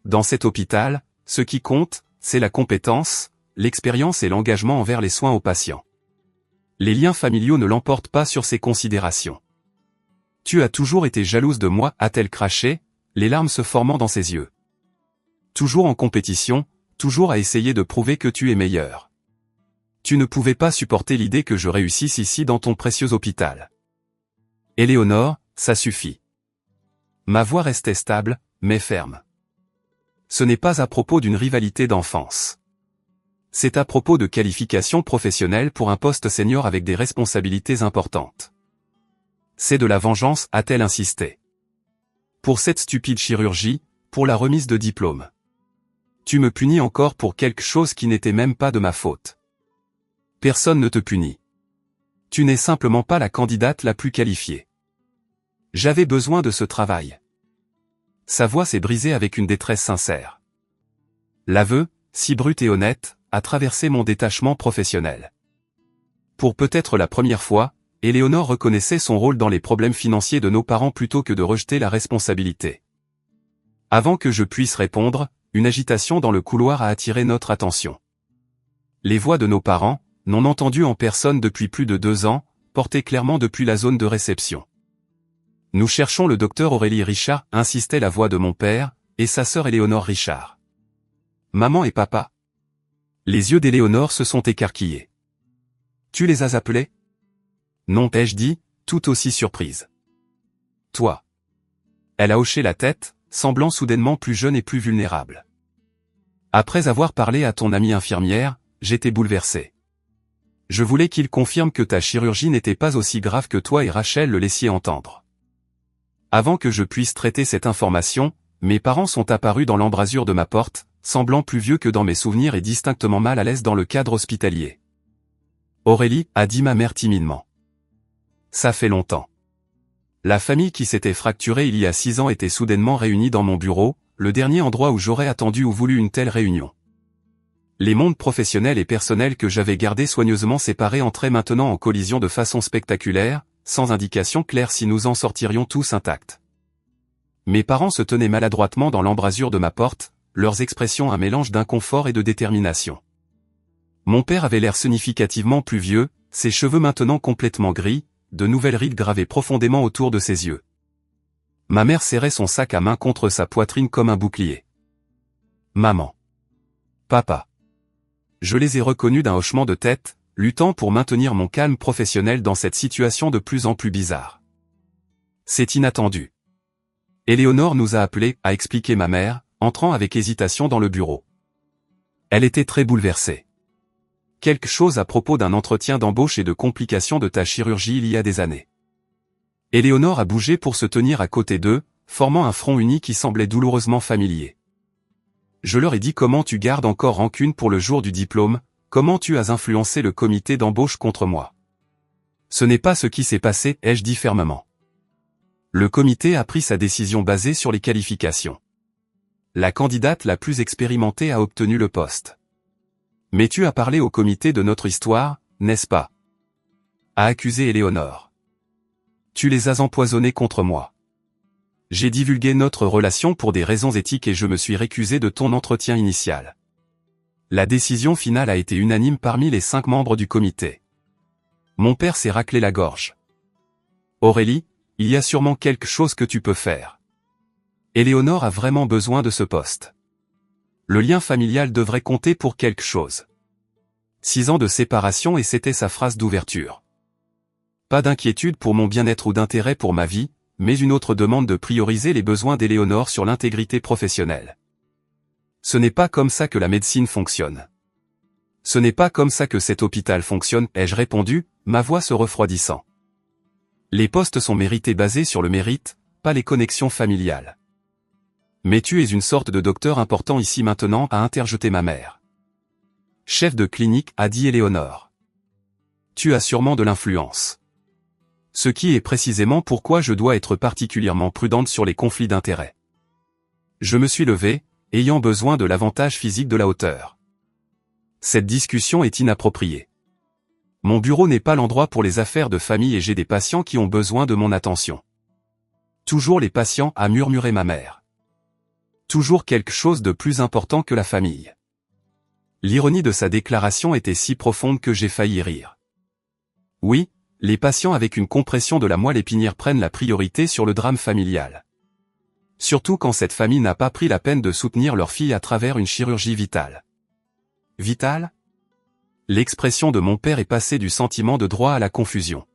Dans cet hôpital, ce qui compte, c'est la compétence, l'expérience et l'engagement envers les soins aux patients. Les liens familiaux ne l'emportent pas sur ces considérations. Tu as toujours été jalouse de moi, a-t-elle craché, les larmes se formant dans ses yeux. Toujours en compétition, toujours à essayer de prouver que tu es meilleur. Tu ne pouvais pas supporter l'idée que je réussisse ici dans ton précieux hôpital. Éléonore, ça suffit. Ma voix restait stable, mais ferme. Ce n'est pas à propos d'une rivalité d'enfance. C'est à propos de qualifications professionnelles pour un poste senior avec des responsabilités importantes. C'est de la vengeance, a-t-elle insisté. Pour cette stupide chirurgie, pour la remise de diplôme. Tu me punis encore pour quelque chose qui n'était même pas de ma faute. Personne ne te punit. Tu n'es simplement pas la candidate la plus qualifiée. J'avais besoin de ce travail. Sa voix s'est brisée avec une détresse sincère. L'aveu, si brut et honnête, a traversé mon détachement professionnel. Pour peut-être la première fois, Éléonore reconnaissait son rôle dans les problèmes financiers de nos parents plutôt que de rejeter la responsabilité. Avant que je puisse répondre, une agitation dans le couloir a attiré notre attention. Les voix de nos parents, non entendues en personne depuis plus de 2 ans, portaient clairement depuis la zone de réception. Nous cherchons le docteur Aurélie Richard, insistait la voix de mon père, et sa sœur Éléonore Richard. Maman et papa. Les yeux d'Éléonore se sont écarquillés. Tu les as appelés? Non, ai-je dit, tout aussi surprise. Toi. Elle a hoché la tête, semblant soudainement plus jeune et plus vulnérable. Après avoir parlé à ton amie infirmière, j'étais bouleversé. Je voulais qu'il confirme que ta chirurgie n'était pas aussi grave que toi et Rachel le laissiez entendre. Avant que je puisse traiter cette information, mes parents sont apparus dans l'embrasure de ma porte, semblant plus vieux que dans mes souvenirs et distinctement mal à l'aise dans le cadre hospitalier. Aurélie, a dit ma mère timidement. Ça fait longtemps. La famille qui s'était fracturée il y a 6 ans était soudainement réunie dans mon bureau, le dernier endroit où j'aurais attendu ou voulu une telle réunion. Les mondes professionnels et personnels que j'avais gardés soigneusement séparés entraient maintenant en collision de façon spectaculaire, sans indication claire si nous en sortirions tous intacts. Mes parents se tenaient maladroitement dans l'embrasure de ma porte, leurs expressions un mélange d'inconfort et de détermination. Mon père avait l'air significativement plus vieux, ses cheveux maintenant complètement gris, de nouvelles rides gravées profondément autour de ses yeux. Ma mère serrait son sac à main contre sa poitrine comme un bouclier. Maman. Papa. Je les ai reconnus d'un hochement de tête, luttant pour maintenir mon calme professionnel dans cette situation de plus en plus bizarre. C'est inattendu. Éléonore nous a appelés, a expliqué ma mère, entrant avec hésitation dans le bureau. Elle était très bouleversée. Quelque chose à propos d'un entretien d'embauche et de complications de ta chirurgie il y a des années. Éléonore a bougé pour se tenir à côté d'eux, formant un front uni qui semblait douloureusement familier. Je leur ai dit comment tu gardes encore rancune pour le jour du diplôme, comment tu as influencé le comité d'embauche contre moi. Ce n'est pas ce qui s'est passé, ai-je dit fermement. Le comité a pris sa décision basée sur les qualifications. La candidate la plus expérimentée a obtenu le poste. Mais tu as parlé au comité de notre histoire, n'est-ce pas? A accusé Éléonore. Tu les as empoisonnés contre moi. J'ai divulgué notre relation pour des raisons éthiques et je me suis récusé de ton entretien initial. La décision finale a été unanime parmi les 5 membres du comité. Mon père s'est raclé la gorge. Aurélie, il y a sûrement quelque chose que tu peux faire. Éléonore a vraiment besoin de ce poste. Le lien familial devrait compter pour quelque chose. 6 ans de séparation et c'était sa phrase d'ouverture. Pas d'inquiétude pour mon bien-être ou d'intérêt pour ma vie, mais une autre demande de prioriser les besoins d'Éléonore sur l'intégrité professionnelle. Ce n'est pas comme ça que la médecine fonctionne. Ce n'est pas comme ça que cet hôpital fonctionne, ai-je répondu, ma voix se refroidissant. Les postes sont mérités basés sur le mérite, pas les connexions familiales. Mais tu es une sorte de docteur important ici maintenant, a interjeté ma mère. Chef de clinique, a dit Éléonore. Tu as sûrement de l'influence. Ce qui est précisément pourquoi je dois être particulièrement prudente sur les conflits d'intérêts. Je me suis levé, ayant besoin de l'avantage physique de la hauteur. Cette discussion est inappropriée. Mon bureau n'est pas l'endroit pour les affaires de famille et j'ai des patients qui ont besoin de mon attention. Toujours les patients, a murmuré ma mère. Toujours quelque chose de plus important que la famille. L'ironie de sa déclaration était si profonde que j'ai failli rire. Oui, les patients avec une compression de la moelle épinière prennent la priorité sur le drame familial. Surtout quand cette famille n'a pas pris la peine de soutenir leur fille à travers une chirurgie vitale. Vitale ? L'expression de mon père est passée du sentiment de droit à la confusion.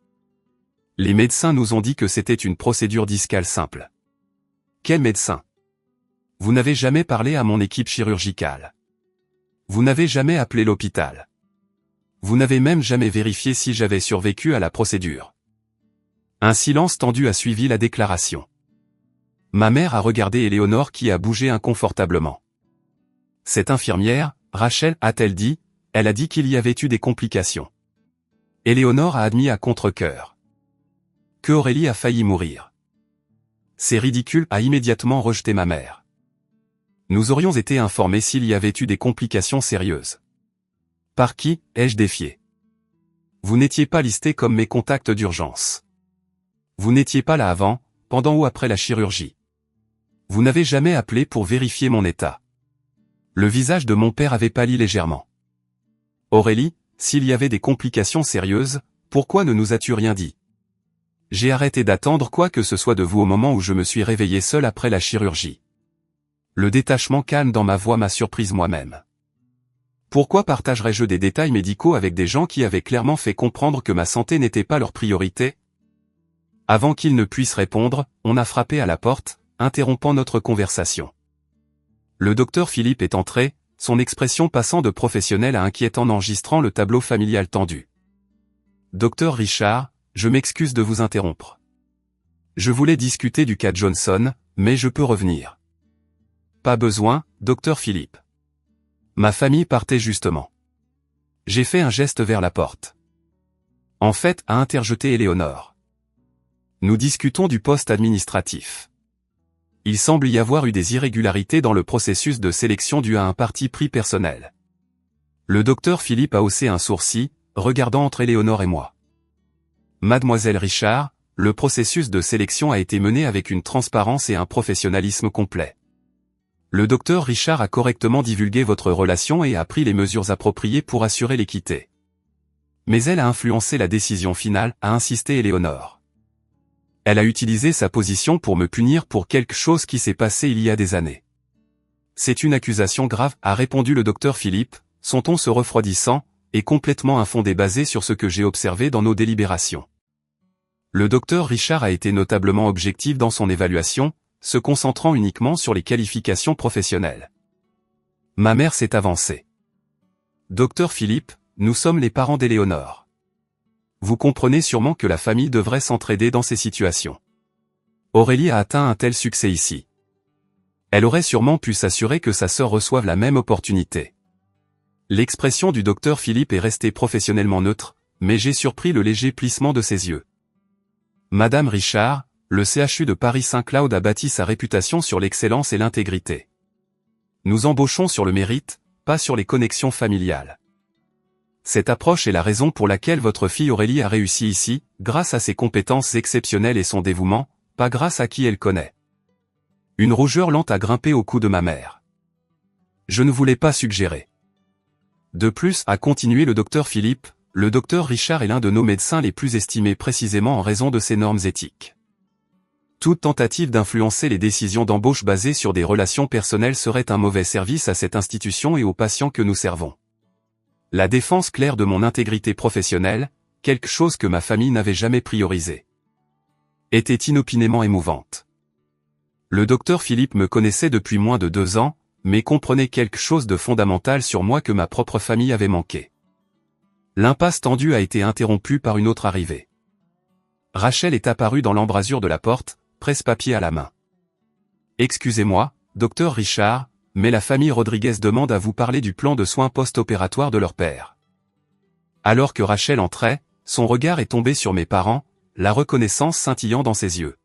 Les médecins nous ont dit que c'était une procédure discale simple. Quel médecin ? Vous n'avez jamais parlé à mon équipe chirurgicale. Vous n'avez jamais appelé l'hôpital. Vous n'avez même jamais vérifié si j'avais survécu à la procédure. Un silence tendu a suivi la déclaration. Ma mère a regardé Éléonore qui a bougé inconfortablement. Cette infirmière, Rachel, a-t-elle dit, elle a dit qu'il y avait eu des complications. Éléonore a admis à contre-cœur. Que Aurélie a failli mourir. C'est ridicule, a immédiatement rejeté ma mère. Nous aurions été informés s'il y avait eu des complications sérieuses. Par qui, ai-je défié? Vous n'étiez pas listé comme mes contacts d'urgence. Vous n'étiez pas là avant, pendant ou après la chirurgie. Vous n'avez jamais appelé pour vérifier mon état. Le visage de mon père avait pâli légèrement. Aurélie, s'il y avait des complications sérieuses, pourquoi ne nous as-tu rien dit? J'ai arrêté d'attendre quoi que ce soit de vous au moment où je me suis réveillé seul après la chirurgie. Le détachement calme dans ma voix m'a surprise moi-même. Pourquoi partagerais-je des détails médicaux avec des gens qui avaient clairement fait comprendre que ma santé n'était pas leur priorité? Avant qu'il ne puisse répondre, on a frappé à la porte, interrompant notre conversation. Le docteur Philippe est entré, son expression passant de professionnel à inquiète en enregistrant le tableau familial tendu. Docteur Richard, je m'excuse de vous interrompre. Je voulais discuter du cas Johnson, mais je peux revenir. Pas besoin, docteur Philippe. Ma famille partait justement. J'ai fait un geste vers la porte. En fait, a interjeté Éléonore. Nous discutons du poste administratif. Il semble y avoir eu des irrégularités dans le processus de sélection dû à un parti pris personnel. Le docteur Philippe a haussé un sourcil, regardant entre Éléonore et moi. Mademoiselle Richard, le processus de sélection a été mené avec une transparence et un professionnalisme complet. Le docteur Richard a correctement divulgué votre relation et a pris les mesures appropriées pour assurer l'équité. Mais elle a influencé la décision finale, a insisté Éléonore. Elle a utilisé sa position pour me punir pour quelque chose qui s'est passé il y a des années. C'est une accusation grave, a répondu le docteur Philippe, son ton se refroidissant, et complètement infondé basé sur ce que j'ai observé dans nos délibérations. Le docteur Richard a été notablement objectif dans son évaluation, se concentrant uniquement sur les qualifications professionnelles. Ma mère s'est avancée. Docteur Philippe, nous sommes les parents d'Éléonore. Vous comprenez sûrement que la famille devrait s'entraider dans ces situations. Aurélie a atteint un tel succès ici. Elle aurait sûrement pu s'assurer que sa sœur reçoive la même opportunité. L'expression du docteur Philippe est restée professionnellement neutre, mais j'ai surpris le léger plissement de ses yeux. Madame Richard, le CHU de Paris-Saint-Cloud a bâti sa réputation sur l'excellence et l'intégrité. Nous embauchons sur le mérite, pas sur les connexions familiales. Cette approche est la raison pour laquelle votre fille Aurélie a réussi ici, grâce à ses compétences exceptionnelles et son dévouement, pas grâce à qui elle connaît. Une rougeur lente a grimpé au cou de ma mère. Je ne voulais pas suggérer. De plus, a continué le docteur Philippe, le docteur Richard est l'un de nos médecins les plus estimés précisément en raison de ses normes éthiques. Toute tentative d'influencer les décisions d'embauche basées sur des relations personnelles serait un mauvais service à cette institution et aux patients que nous servons. La défense claire de mon intégrité professionnelle, quelque chose que ma famille n'avait jamais priorisé, était inopinément émouvante. Le docteur Philippe me connaissait depuis moins de 2 ans, mais comprenait quelque chose de fondamental sur moi que ma propre famille avait manqué. L'impasse tendue a été interrompue par une autre arrivée. Rachel est apparue dans l'embrasure de la porte, presse-papier à la main. « Excusez-moi, docteur Richard, mais la famille Rodriguez demande à vous parler du plan de soins post-opératoire de leur père. » Alors que Rachel entrait, son regard est tombé sur mes parents, la reconnaissance scintillant dans ses yeux.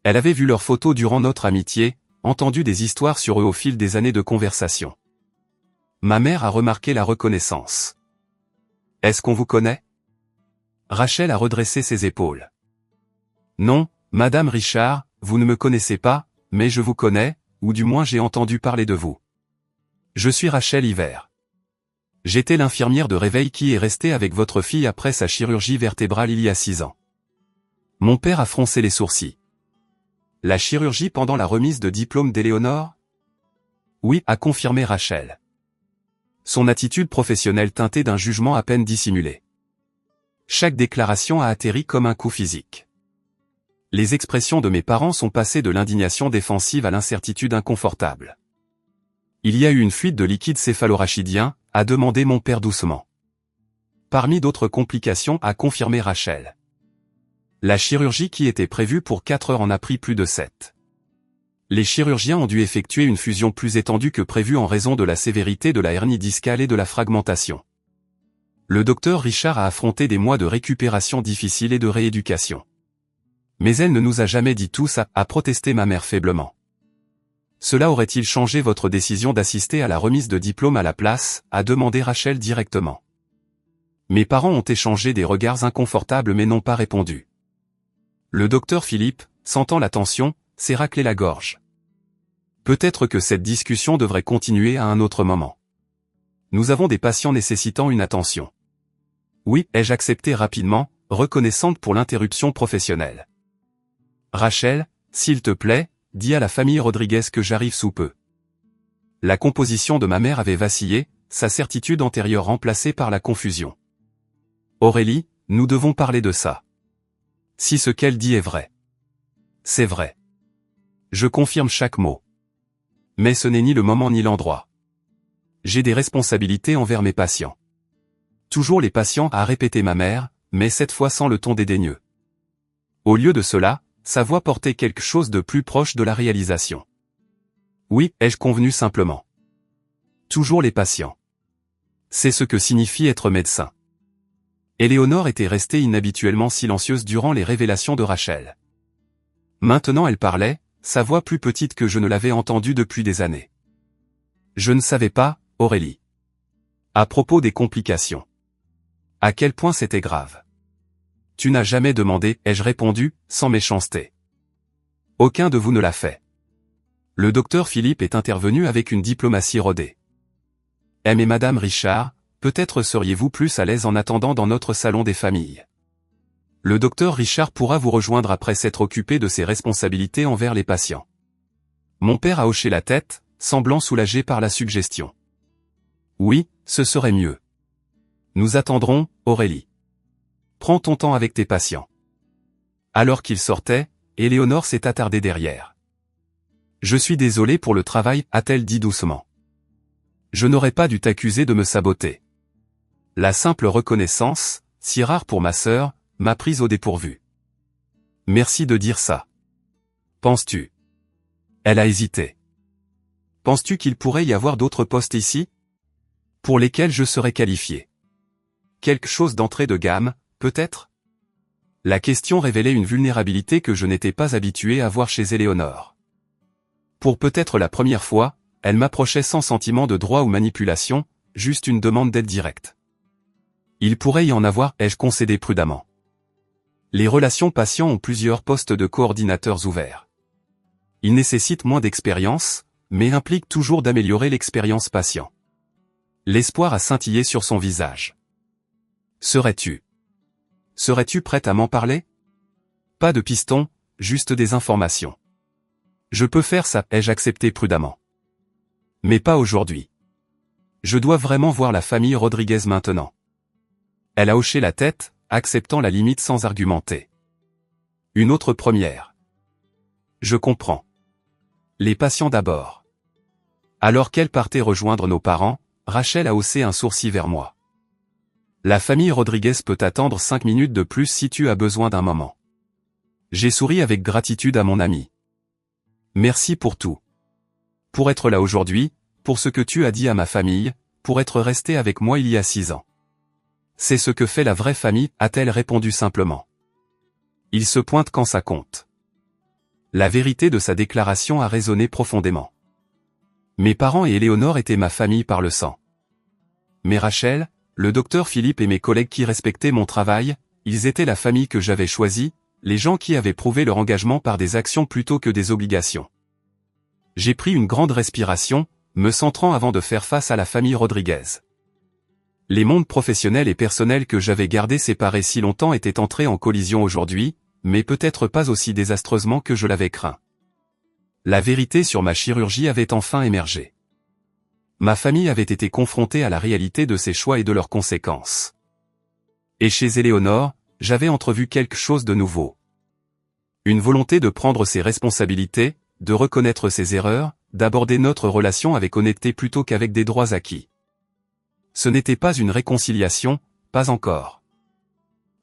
Elle avait vu leurs photos durant notre amitié, entendu des histoires sur eux au fil des années de conversation. Ma mère a remarqué la reconnaissance. « Est-ce qu'on vous connaît ?» Rachel a redressé ses épaules. « Non, Madame Richard, vous ne me connaissez pas, mais je vous connais, ou du moins j'ai entendu parler de vous. Je suis Rachel Hiver. J'étais l'infirmière de réveil qui est restée avec votre fille après sa chirurgie vertébrale il y a 6 ans. » Mon père a froncé les sourcils. « La chirurgie pendant la remise de diplôme d'Éléonore ?» Oui, a confirmé Rachel. Son attitude professionnelle teintée d'un jugement à peine dissimulé. Chaque déclaration a atterri comme un coup physique. Les expressions de mes parents sont passées de l'indignation défensive à l'incertitude inconfortable. Il y a eu une fuite de liquide céphalorachidien, a demandé mon père doucement. Parmi d'autres complications, a confirmé Rachel. La chirurgie qui était prévue pour 4 heures en a pris plus de 7. Les chirurgiens ont dû effectuer une fusion plus étendue que prévu en raison de la sévérité de la hernie discale et de la fragmentation. Le docteur Richard a affronté des mois de récupération difficile et de rééducation. Mais elle ne nous a jamais dit tout ça, a protesté ma mère faiblement. Cela aurait-il changé votre décision d'assister à la remise de diplôme à la place, a demandé Rachel directement. Mes parents ont échangé des regards inconfortables mais n'ont pas répondu. Le docteur Philippe, sentant la tension, s'est raclé la gorge. Peut-être que cette discussion devrait continuer à un autre moment. Nous avons des patients nécessitant une attention. Oui, ai-je accepté rapidement, reconnaissante pour l'interruption professionnelle. Rachel, s'il te plaît, dis à la famille Rodriguez que j'arrive sous peu. La composition de ma mère avait vacillé, sa certitude antérieure remplacée par la confusion. Aurélie, nous devons parler de ça. Si ce qu'elle dit est vrai. C'est vrai. Je confirme chaque mot. Mais ce n'est ni le moment ni l'endroit. J'ai des responsabilités envers mes patients. Toujours les patients, a répété ma mère, mais cette fois sans le ton dédaigneux. Au lieu de cela, sa voix portait quelque chose de plus proche de la réalisation. Oui, ai-je convenu simplement. Toujours les patients. C'est ce que signifie être médecin. Éléonore était restée inhabituellement silencieuse durant les révélations de Rachel. Maintenant elle parlait, sa voix plus petite que je ne l'avais entendue depuis des années. Je ne savais pas, Aurélie. À propos des complications. À quel point c'était grave. Tu n'as jamais demandé, ai-je répondu, sans méchanceté. Aucun de vous ne l'a fait. Le docteur Philippe est intervenu avec une diplomatie rodée. Mais Madame Richard, peut-être seriez-vous plus à l'aise en attendant dans notre salon des familles. Le docteur Richard pourra vous rejoindre après s'être occupé de ses responsabilités envers les patients. Mon père a hoché la tête, semblant soulagé par la suggestion. Oui, ce serait mieux. Nous attendrons, Aurélie. Prends ton temps avec tes patients. Alors qu'il sortait, Éléonore s'est attardée derrière. Je suis désolée pour le travail, a-t-elle dit doucement. Je n'aurais pas dû t'accuser de me saboter. La simple reconnaissance, si rare pour ma sœur, m'a prise au dépourvu. Merci de dire ça. Penses-tu? Elle a hésité. Penses-tu qu'il pourrait y avoir d'autres postes ici? Pour lesquels je serais qualifié? Quelque chose d'entrée de gamme, peut-être? La question révélait une vulnérabilité que je n'étais pas habitué à voir chez Éléonore. Pour peut-être la première fois, elle m'approchait sans sentiment de droit ou manipulation, juste une demande d'aide directe. Il pourrait y en avoir, ai-je concédé prudemment. Les relations patients ont plusieurs postes de coordinateurs ouverts. Il nécessite moins d'expérience, mais implique toujours d'améliorer l'expérience patient. L'espoir a scintillé sur son visage. Serais-tu prête à m'en parler? Pas de piston, juste des informations. Je peux faire ça, ai-je accepté prudemment. Mais pas aujourd'hui. Je dois vraiment voir la famille Rodriguez maintenant. Elle a hoché la tête, acceptant la limite sans argumenter. Une autre première. Je comprends. Les patients d'abord. Alors qu'elle partait rejoindre nos parents, Rachel a haussé un sourcil vers moi. La famille Rodriguez peut attendre 5 minutes de plus si tu as besoin d'un moment. J'ai souri avec gratitude à mon ami. Merci pour tout. Pour être là aujourd'hui, pour ce que tu as dit à ma famille, pour être resté avec moi il y a 6 ans. C'est ce que fait la vraie famille, a-t-elle répondu simplement. Il se pointe quand ça compte. La vérité de sa déclaration a résonné profondément. Mes parents et Éléonore étaient ma famille par le sang. Mais Rachel, le docteur Philippe et mes collègues qui respectaient mon travail, ils étaient la famille que j'avais choisie, les gens qui avaient prouvé leur engagement par des actions plutôt que des obligations. J'ai pris une grande respiration, me centrant avant de faire face à la famille Rodriguez. Les mondes professionnels et personnels que j'avais gardés séparés si longtemps étaient entrés en collision aujourd'hui, mais peut-être pas aussi désastreusement que je l'avais craint. La vérité sur ma chirurgie avait enfin émergé. Ma famille avait été confrontée à la réalité de ses choix et de leurs conséquences. Et chez Éléonore, j'avais entrevu quelque chose de nouveau. Une volonté de prendre ses responsabilités, de reconnaître ses erreurs, d'aborder notre relation avec honnêteté plutôt qu'avec des droits acquis. Ce n'était pas une réconciliation, pas encore.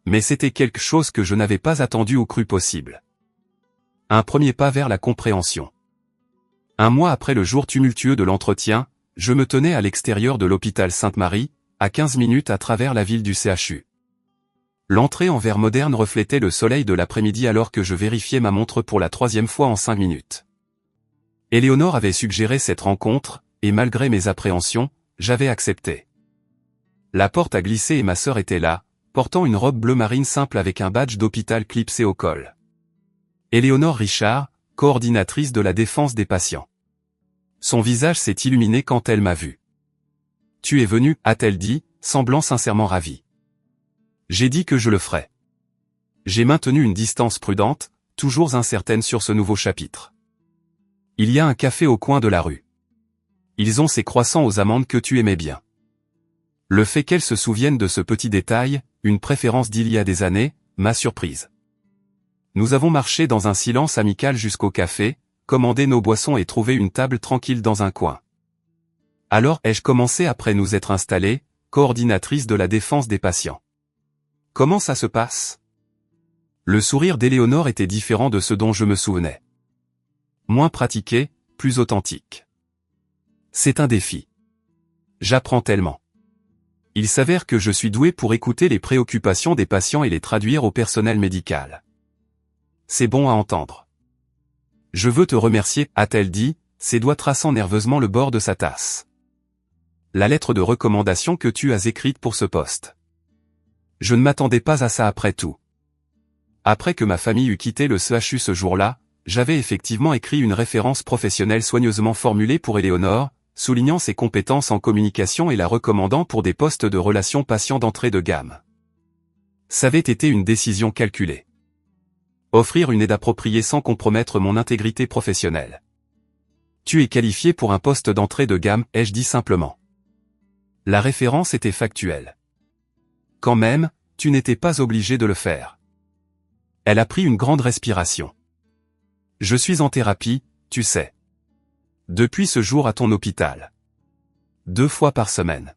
Mais c'était quelque chose que je n'avais pas attendu ou cru possible. Un premier pas vers la compréhension. 1 mois après le jour tumultueux de l'entretien, je me tenais à l'extérieur de l'hôpital Sainte-Marie, à 15 minutes à travers la ville du CHU. L'entrée en verre moderne reflétait le soleil de l'après-midi alors que je vérifiais ma montre pour la 3e fois en 5 minutes. Éléonore avait suggéré cette rencontre, et malgré mes appréhensions, j'avais accepté. La porte a glissé et ma sœur était là, portant une robe bleu marine simple avec un badge d'hôpital clipsé au col. Éléonore Richard, coordinatrice de la défense des patients. Son visage s'est illuminé quand elle m'a vu. « Tu es venue » a-t-elle dit, semblant sincèrement ravie. J'ai dit que je le ferais. J'ai maintenu une distance prudente, toujours incertaine sur ce nouveau chapitre. Il y a un café au coin de la rue. Ils ont ces croissants aux amandes que tu aimais bien. Le fait qu'elle se souvienne de ce petit détail, une préférence d'il y a des années, m'a surprise. Nous avons marché dans un silence amical jusqu'au café, commandé nos boissons et trouvé une table tranquille dans un coin. Alors ai-je commencé après nous être installés, coordinatrice de la défense des patients. Comment ça se passe? Le sourire d'Éléonore était différent de ce dont je me souvenais. Moins pratiqué, plus authentique. C'est un défi. J'apprends tellement. Il s'avère que je suis doué pour écouter les préoccupations des patients et les traduire au personnel médical. C'est bon à entendre. Je veux te remercier, a-t-elle dit, ses doigts traçant nerveusement le bord de sa tasse. La lettre de recommandation que tu as écrite pour ce poste. Je ne m'attendais pas à ça après tout. Après que ma famille eut quitté le CHU ce jour-là, j'avais effectivement écrit une référence professionnelle soigneusement formulée pour Éléonore, soulignant ses compétences en communication et la recommandant pour des postes de relations patients d'entrée de gamme. Ça avait été une décision calculée. Offrir une aide appropriée sans compromettre mon intégrité professionnelle. Tu es qualifié pour un poste d'entrée de gamme, ai-je dit simplement. La référence était factuelle. Quand même, tu n'étais pas obligé de le faire. Elle a pris une grande respiration. Je suis en thérapie, tu sais. Depuis ce jour à ton hôpital. 2 fois par semaine.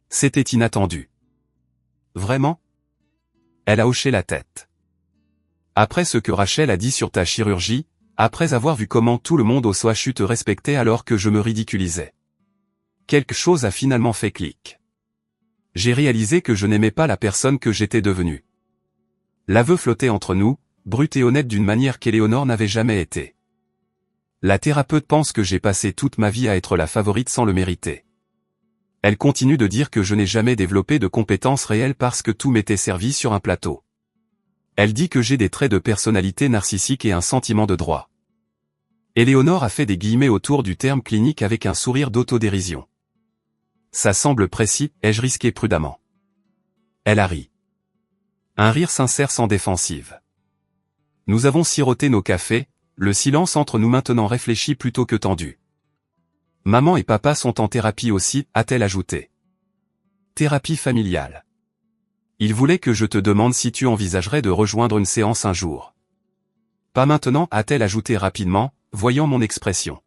C'était inattendu. Vraiment? Elle a hoché la tête. Après ce que Rachel a dit sur ta chirurgie, après avoir vu comment tout le monde au CHU te respectait alors que je me ridiculisais. Quelque chose a finalement fait clic. J'ai réalisé que je n'aimais pas la personne que j'étais devenue. L'aveu flottait entre nous, brut et honnête d'une manière qu'Éléonore n'avait jamais été. La thérapeute pense que j'ai passé toute ma vie à être la favorite sans le mériter. Elle continue de dire que je n'ai jamais développé de compétences réelles parce que tout m'était servi sur un plateau. Elle dit que j'ai des traits de personnalité narcissique et un sentiment de droit. Éléonore a fait des guillemets autour du terme clinique avec un sourire d'autodérision. Ça semble précis, ai-je risqué prudemment. Elle a ri. Un rire sincère sans défensive. Nous avons siroté nos cafés, le silence entre nous maintenant réfléchi plutôt que tendu. Maman et papa sont en thérapie aussi, a-t-elle ajouté. Thérapie familiale. Il voulait que je te demande si tu envisagerais de rejoindre une séance un jour. Pas maintenant, a-t-elle ajouté rapidement, voyant mon expression.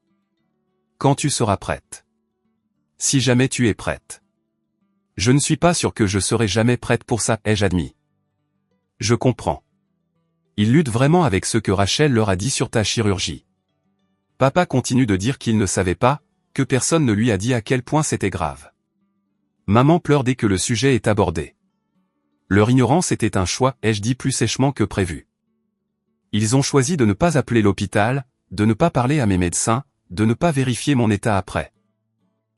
Quand tu seras prête. Si jamais tu es prête. Je ne suis pas sûr que je serai jamais prête pour ça, ai-je admis. Je comprends. Ils luttent vraiment avec ce que Rachel leur a dit sur ta chirurgie. Papa continue de dire qu'il ne savait pas, que personne ne lui a dit à quel point c'était grave. Maman pleure dès que le sujet est abordé. Leur ignorance était un choix, ai-je dit plus sèchement que prévu. Ils ont choisi de ne pas appeler l'hôpital, de ne pas parler à mes médecins, de ne pas vérifier mon état après.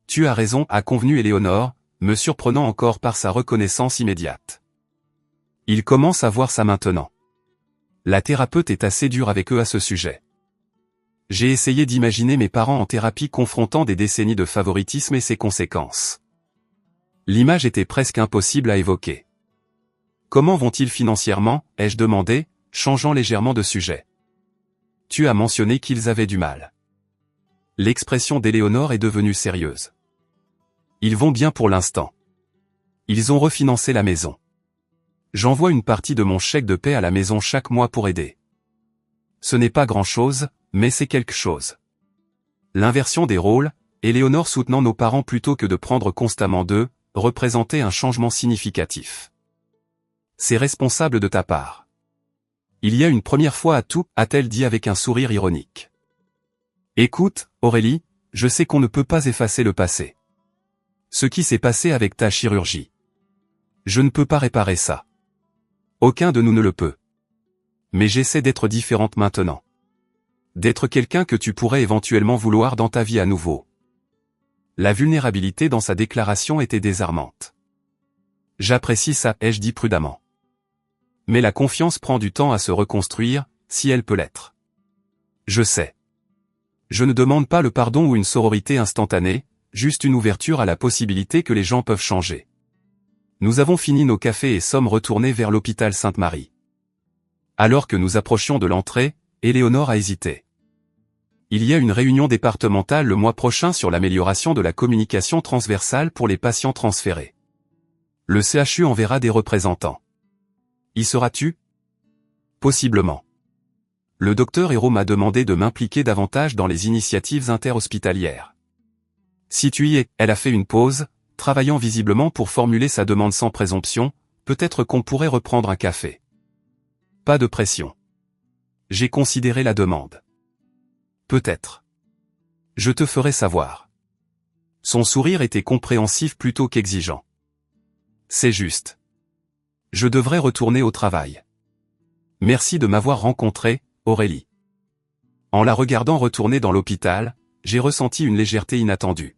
Tu as raison, a convenu Éléonore, me surprenant encore par sa reconnaissance immédiate. Il commence à voir ça maintenant. La thérapeute est assez dure avec eux à ce sujet. J'ai essayé d'imaginer mes parents en thérapie confrontant des décennies de favoritisme et ses conséquences. L'image était presque impossible à évoquer. Comment vont-ils financièrement, ai-je demandé, changeant légèrement de sujet. Tu as mentionné qu'ils avaient du mal. L'expression d'Éléonore est devenue sérieuse. Ils vont bien pour l'instant. Ils ont refinancé la maison. J'envoie une partie de mon chèque de paie à la maison chaque mois pour aider. Ce n'est pas grand-chose, mais c'est quelque chose. L'inversion des rôles, Éléonore soutenant nos parents plutôt que de prendre constamment d'eux, représentait un changement significatif. C'est responsable de ta part. Il y a une première fois à tout, a-t-elle dit avec un sourire ironique. Écoute, Aurélie, je sais qu'on ne peut pas effacer le passé. Ce qui s'est passé avec ta chirurgie. Je ne peux pas réparer ça. Aucun de nous ne le peut. Mais j'essaie d'être différente maintenant. D'être quelqu'un que tu pourrais éventuellement vouloir dans ta vie à nouveau. La vulnérabilité dans sa déclaration était désarmante. J'apprécie ça, ai-je dit prudemment. Mais la confiance prend du temps à se reconstruire, si elle peut l'être. Je sais. Je ne demande pas le pardon ou une sororité instantanée, juste une ouverture à la possibilité que les gens peuvent changer. Nous avons fini nos cafés et sommes retournés vers l'hôpital Sainte-Marie. Alors que nous approchions de l'entrée, Éléonore a hésité. Il y a une réunion départementale le mois prochain sur l'amélioration de la communication transversale pour les patients transférés. Le CHU enverra des représentants. Y seras-tu? Possiblement. Le docteur Hérault m'a demandé de m'impliquer davantage dans les initiatives interhospitalières. Si tu y es, elle a fait une pause, travaillant visiblement pour formuler sa demande sans présomption, peut-être qu'on pourrait reprendre un café. Pas de pression. J'ai considéré la demande. Peut-être. Je te ferai savoir. Son sourire était compréhensif plutôt qu'exigeant. C'est juste. Je devrais retourner au travail. Merci de m'avoir rencontré, Aurélie. En la regardant retourner dans l'hôpital, j'ai ressenti une légèreté inattendue.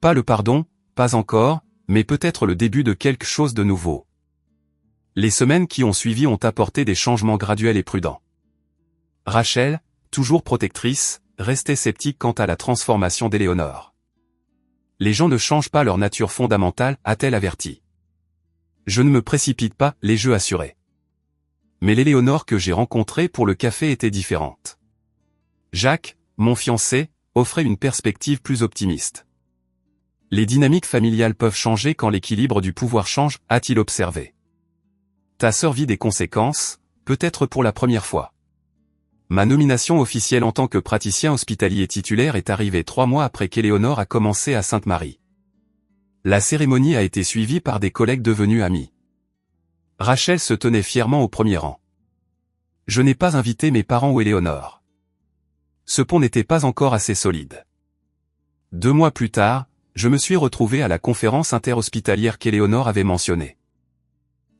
Pas le pardon, pas encore, mais peut-être le début de quelque chose de nouveau. Les semaines qui ont suivi ont apporté des changements graduels et prudents. Rachel, toujours protectrice, restait sceptique quant à la transformation d'Éléonore. Les gens ne changent pas leur nature fondamentale, a-t-elle averti. Je ne me précipite pas, les jeux assurés. Mais l'Éléonore que j'ai rencontrée pour le café était différente. Jacques, mon fiancé, offrait une perspective plus optimiste. Les dynamiques familiales peuvent changer quand l'équilibre du pouvoir change, a-t-il observé. Ta sœur vit des conséquences, peut-être pour la première fois. Ma nomination officielle en tant que praticien hospitalier titulaire est arrivée 3 mois après qu'Éléonore a commencé à Sainte-Marie. La cérémonie a été suivie par des collègues devenus amis. Rachel se tenait fièrement au premier rang. Je n'ai pas invité mes parents ou Éléonore. Ce pont n'était pas encore assez solide. 2 mois plus tard, je me suis retrouvé à la conférence interhospitalière qu'Éléonore avait mentionnée.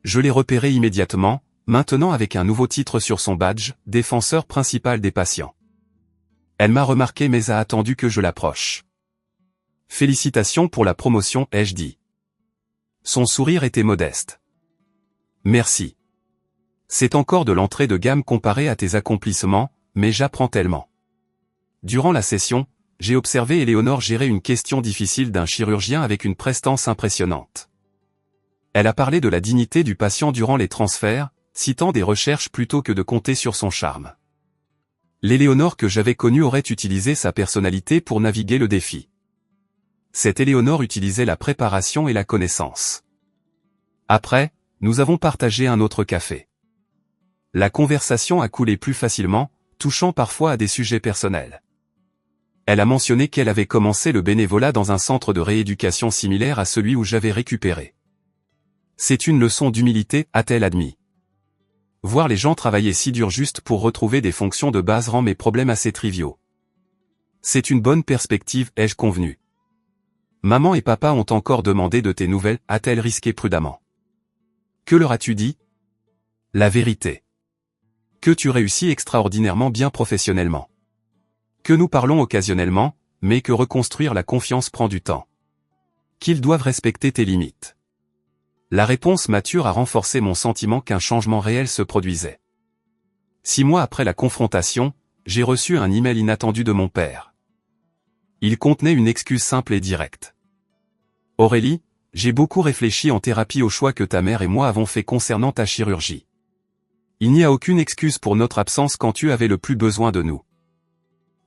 Je l'ai repéré immédiatement, maintenant avec un nouveau titre sur son badge, défenseur principal des patients. Elle m'a remarqué mais a attendu que je l'approche. Félicitations pour la promotion, ai-je dit. Son sourire était modeste. Merci. C'est encore de l'entrée de gamme comparé à tes accomplissements, mais j'apprends tellement. Durant la session, j'ai observé Éléonore gérer une question difficile d'un chirurgien avec une prestance impressionnante. Elle a parlé de la dignité du patient durant les transferts, citant des recherches plutôt que de compter sur son charme. L'Éléonore que j'avais connue aurait utilisé sa personnalité pour naviguer le défi. Cette Éléonore utilisait la préparation et la connaissance. Après, nous avons partagé un autre café. La conversation a coulé plus facilement, touchant parfois à des sujets personnels. Elle a mentionné qu'elle avait commencé le bénévolat dans un centre de rééducation similaire à celui où j'avais récupéré. C'est une leçon d'humilité, a-t-elle admis. Voir les gens travailler si dur juste pour retrouver des fonctions de base rend mes problèmes assez triviaux. C'est une bonne perspective, ai-je convenu. Maman et papa ont encore demandé de tes nouvelles, a-t-elle risqué prudemment. Que leur as-tu dit? La vérité. Que tu réussis extraordinairement bien professionnellement. Que nous parlons occasionnellement, mais que reconstruire la confiance prend du temps. Qu'ils doivent respecter tes limites. La réponse mature a renforcé mon sentiment qu'un changement réel se produisait. 6 mois après la confrontation, j'ai reçu un email inattendu de mon père. Il contenait une excuse simple et directe. Aurélie, j'ai beaucoup réfléchi en thérapie au choix que ta mère et moi avons fait concernant ta chirurgie. Il n'y a aucune excuse pour notre absence quand tu avais le plus besoin de nous.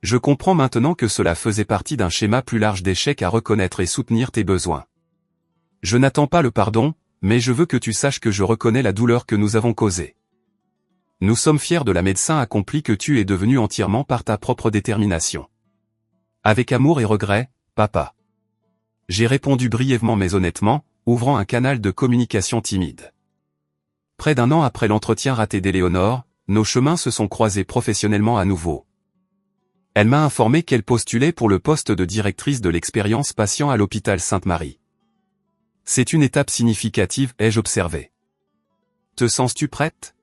Je comprends maintenant que cela faisait partie d'un schéma plus large d'échecs à reconnaître et soutenir tes besoins. Je n'attends pas le pardon, mais je veux que tu saches que je reconnais la douleur que nous avons causée. Nous sommes fiers de la médecin accomplie que tu es devenue entièrement par ta propre détermination. Avec amour et regret, papa. J'ai répondu brièvement mais honnêtement, ouvrant un canal de communication timide. Près d'1 an après l'entretien raté d'Éléonore, nos chemins se sont croisés professionnellement à nouveau. Elle m'a informé qu'elle postulait pour le poste de directrice de l'expérience patient à l'hôpital Sainte-Marie. C'est une étape significative, ai-je observé. Te sens-tu prête?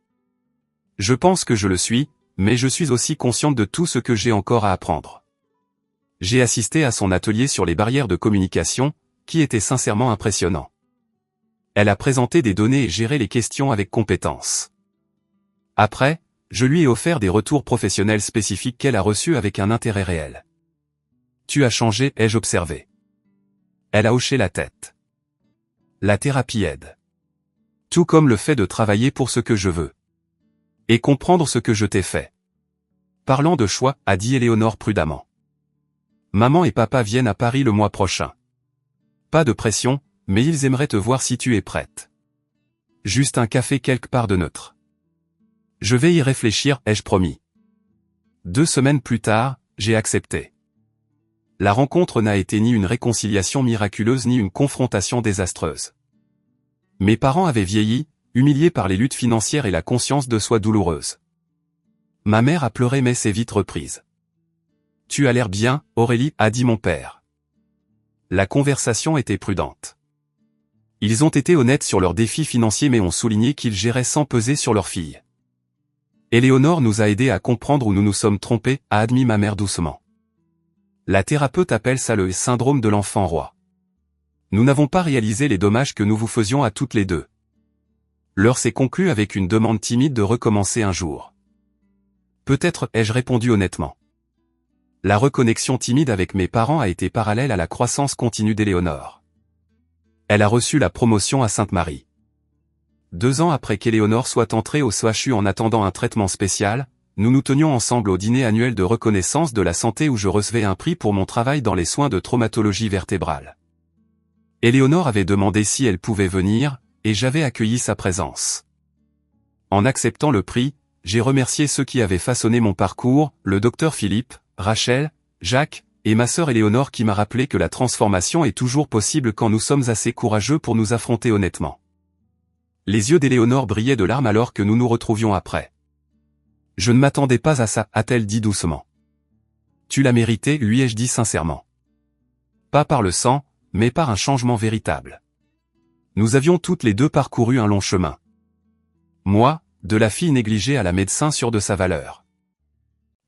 Je pense que je le suis, mais je suis aussi consciente de tout ce que j'ai encore à apprendre. J'ai assisté à son atelier sur les barrières de communication, qui était sincèrement impressionnant. Elle a présenté des données et géré les questions avec compétence. Après, je lui ai offert des retours professionnels spécifiques qu'elle a reçus avec un intérêt réel. Tu as changé, ai-je observé. Elle a hoché la tête. La thérapie aide. Tout comme le fait de travailler pour ce que je veux. Et comprendre ce que je t'ai fait. Parlant de choix, a dit Éléonore prudemment. Maman et papa viennent à Paris le mois prochain. Pas de pression, mais ils aimeraient te voir si tu es prête. Juste un café quelque part de neutre. Je vais y réfléchir, ai-je promis. 2 semaines plus tard, j'ai accepté. La rencontre n'a été ni une réconciliation miraculeuse ni une confrontation désastreuse. Mes parents avaient vieilli, humiliés par les luttes financières et la conscience de soi douloureuse. Ma mère a pleuré mais s'est vite reprise. Tu as l'air bien, Aurélie, a dit mon père. La conversation était prudente. Ils ont été honnêtes sur leurs défis financiers mais ont souligné qu'ils géraient sans peser sur leur fille. Éléonore nous a aidés à comprendre où nous nous sommes trompés, a admis ma mère doucement. La thérapeute appelle ça le syndrome de l'enfant roi. Nous n'avons pas réalisé les dommages que nous vous faisions à toutes les deux. L'heure s'est conclue avec une demande timide de recommencer un jour. Peut-être, ai-je répondu honnêtement. La reconnexion timide avec mes parents a été parallèle à la croissance continue d'Éléonore. Elle a reçu la promotion à Sainte-Marie. 2 ans après qu'Éléonore soit entrée au CHU en attendant un traitement spécial, nous nous tenions ensemble au dîner annuel de reconnaissance de la santé où je recevais un prix pour mon travail dans les soins de traumatologie vertébrale. Éléonore avait demandé si elle pouvait venir, et j'avais accueilli sa présence. En acceptant le prix, j'ai remercié ceux qui avaient façonné mon parcours, le docteur Philippe, Rachel, Jacques, et ma sœur Éléonore qui m'a rappelé que la transformation est toujours possible quand nous sommes assez courageux pour nous affronter honnêtement. Les yeux d'Éléonore brillaient de larmes alors que nous nous retrouvions après. Je ne m'attendais pas à ça, a-t-elle dit doucement. Tu l'as mérité, lui ai-je dit sincèrement. Pas par le sang, mais par un changement véritable. Nous avions toutes les deux parcouru un long chemin. Moi, de la fille négligée à la médecin sûre de sa valeur.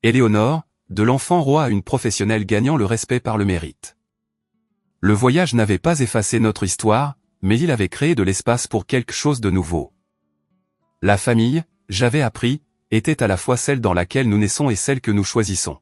Éléonore, de l'enfant roi à une professionnelle gagnant le respect par le mérite. Le voyage n'avait pas effacé notre histoire, mais il avait créé de l'espace pour quelque chose de nouveau. La famille, j'avais appris, était à la fois celle dans laquelle nous naissons et celle que nous choisissons.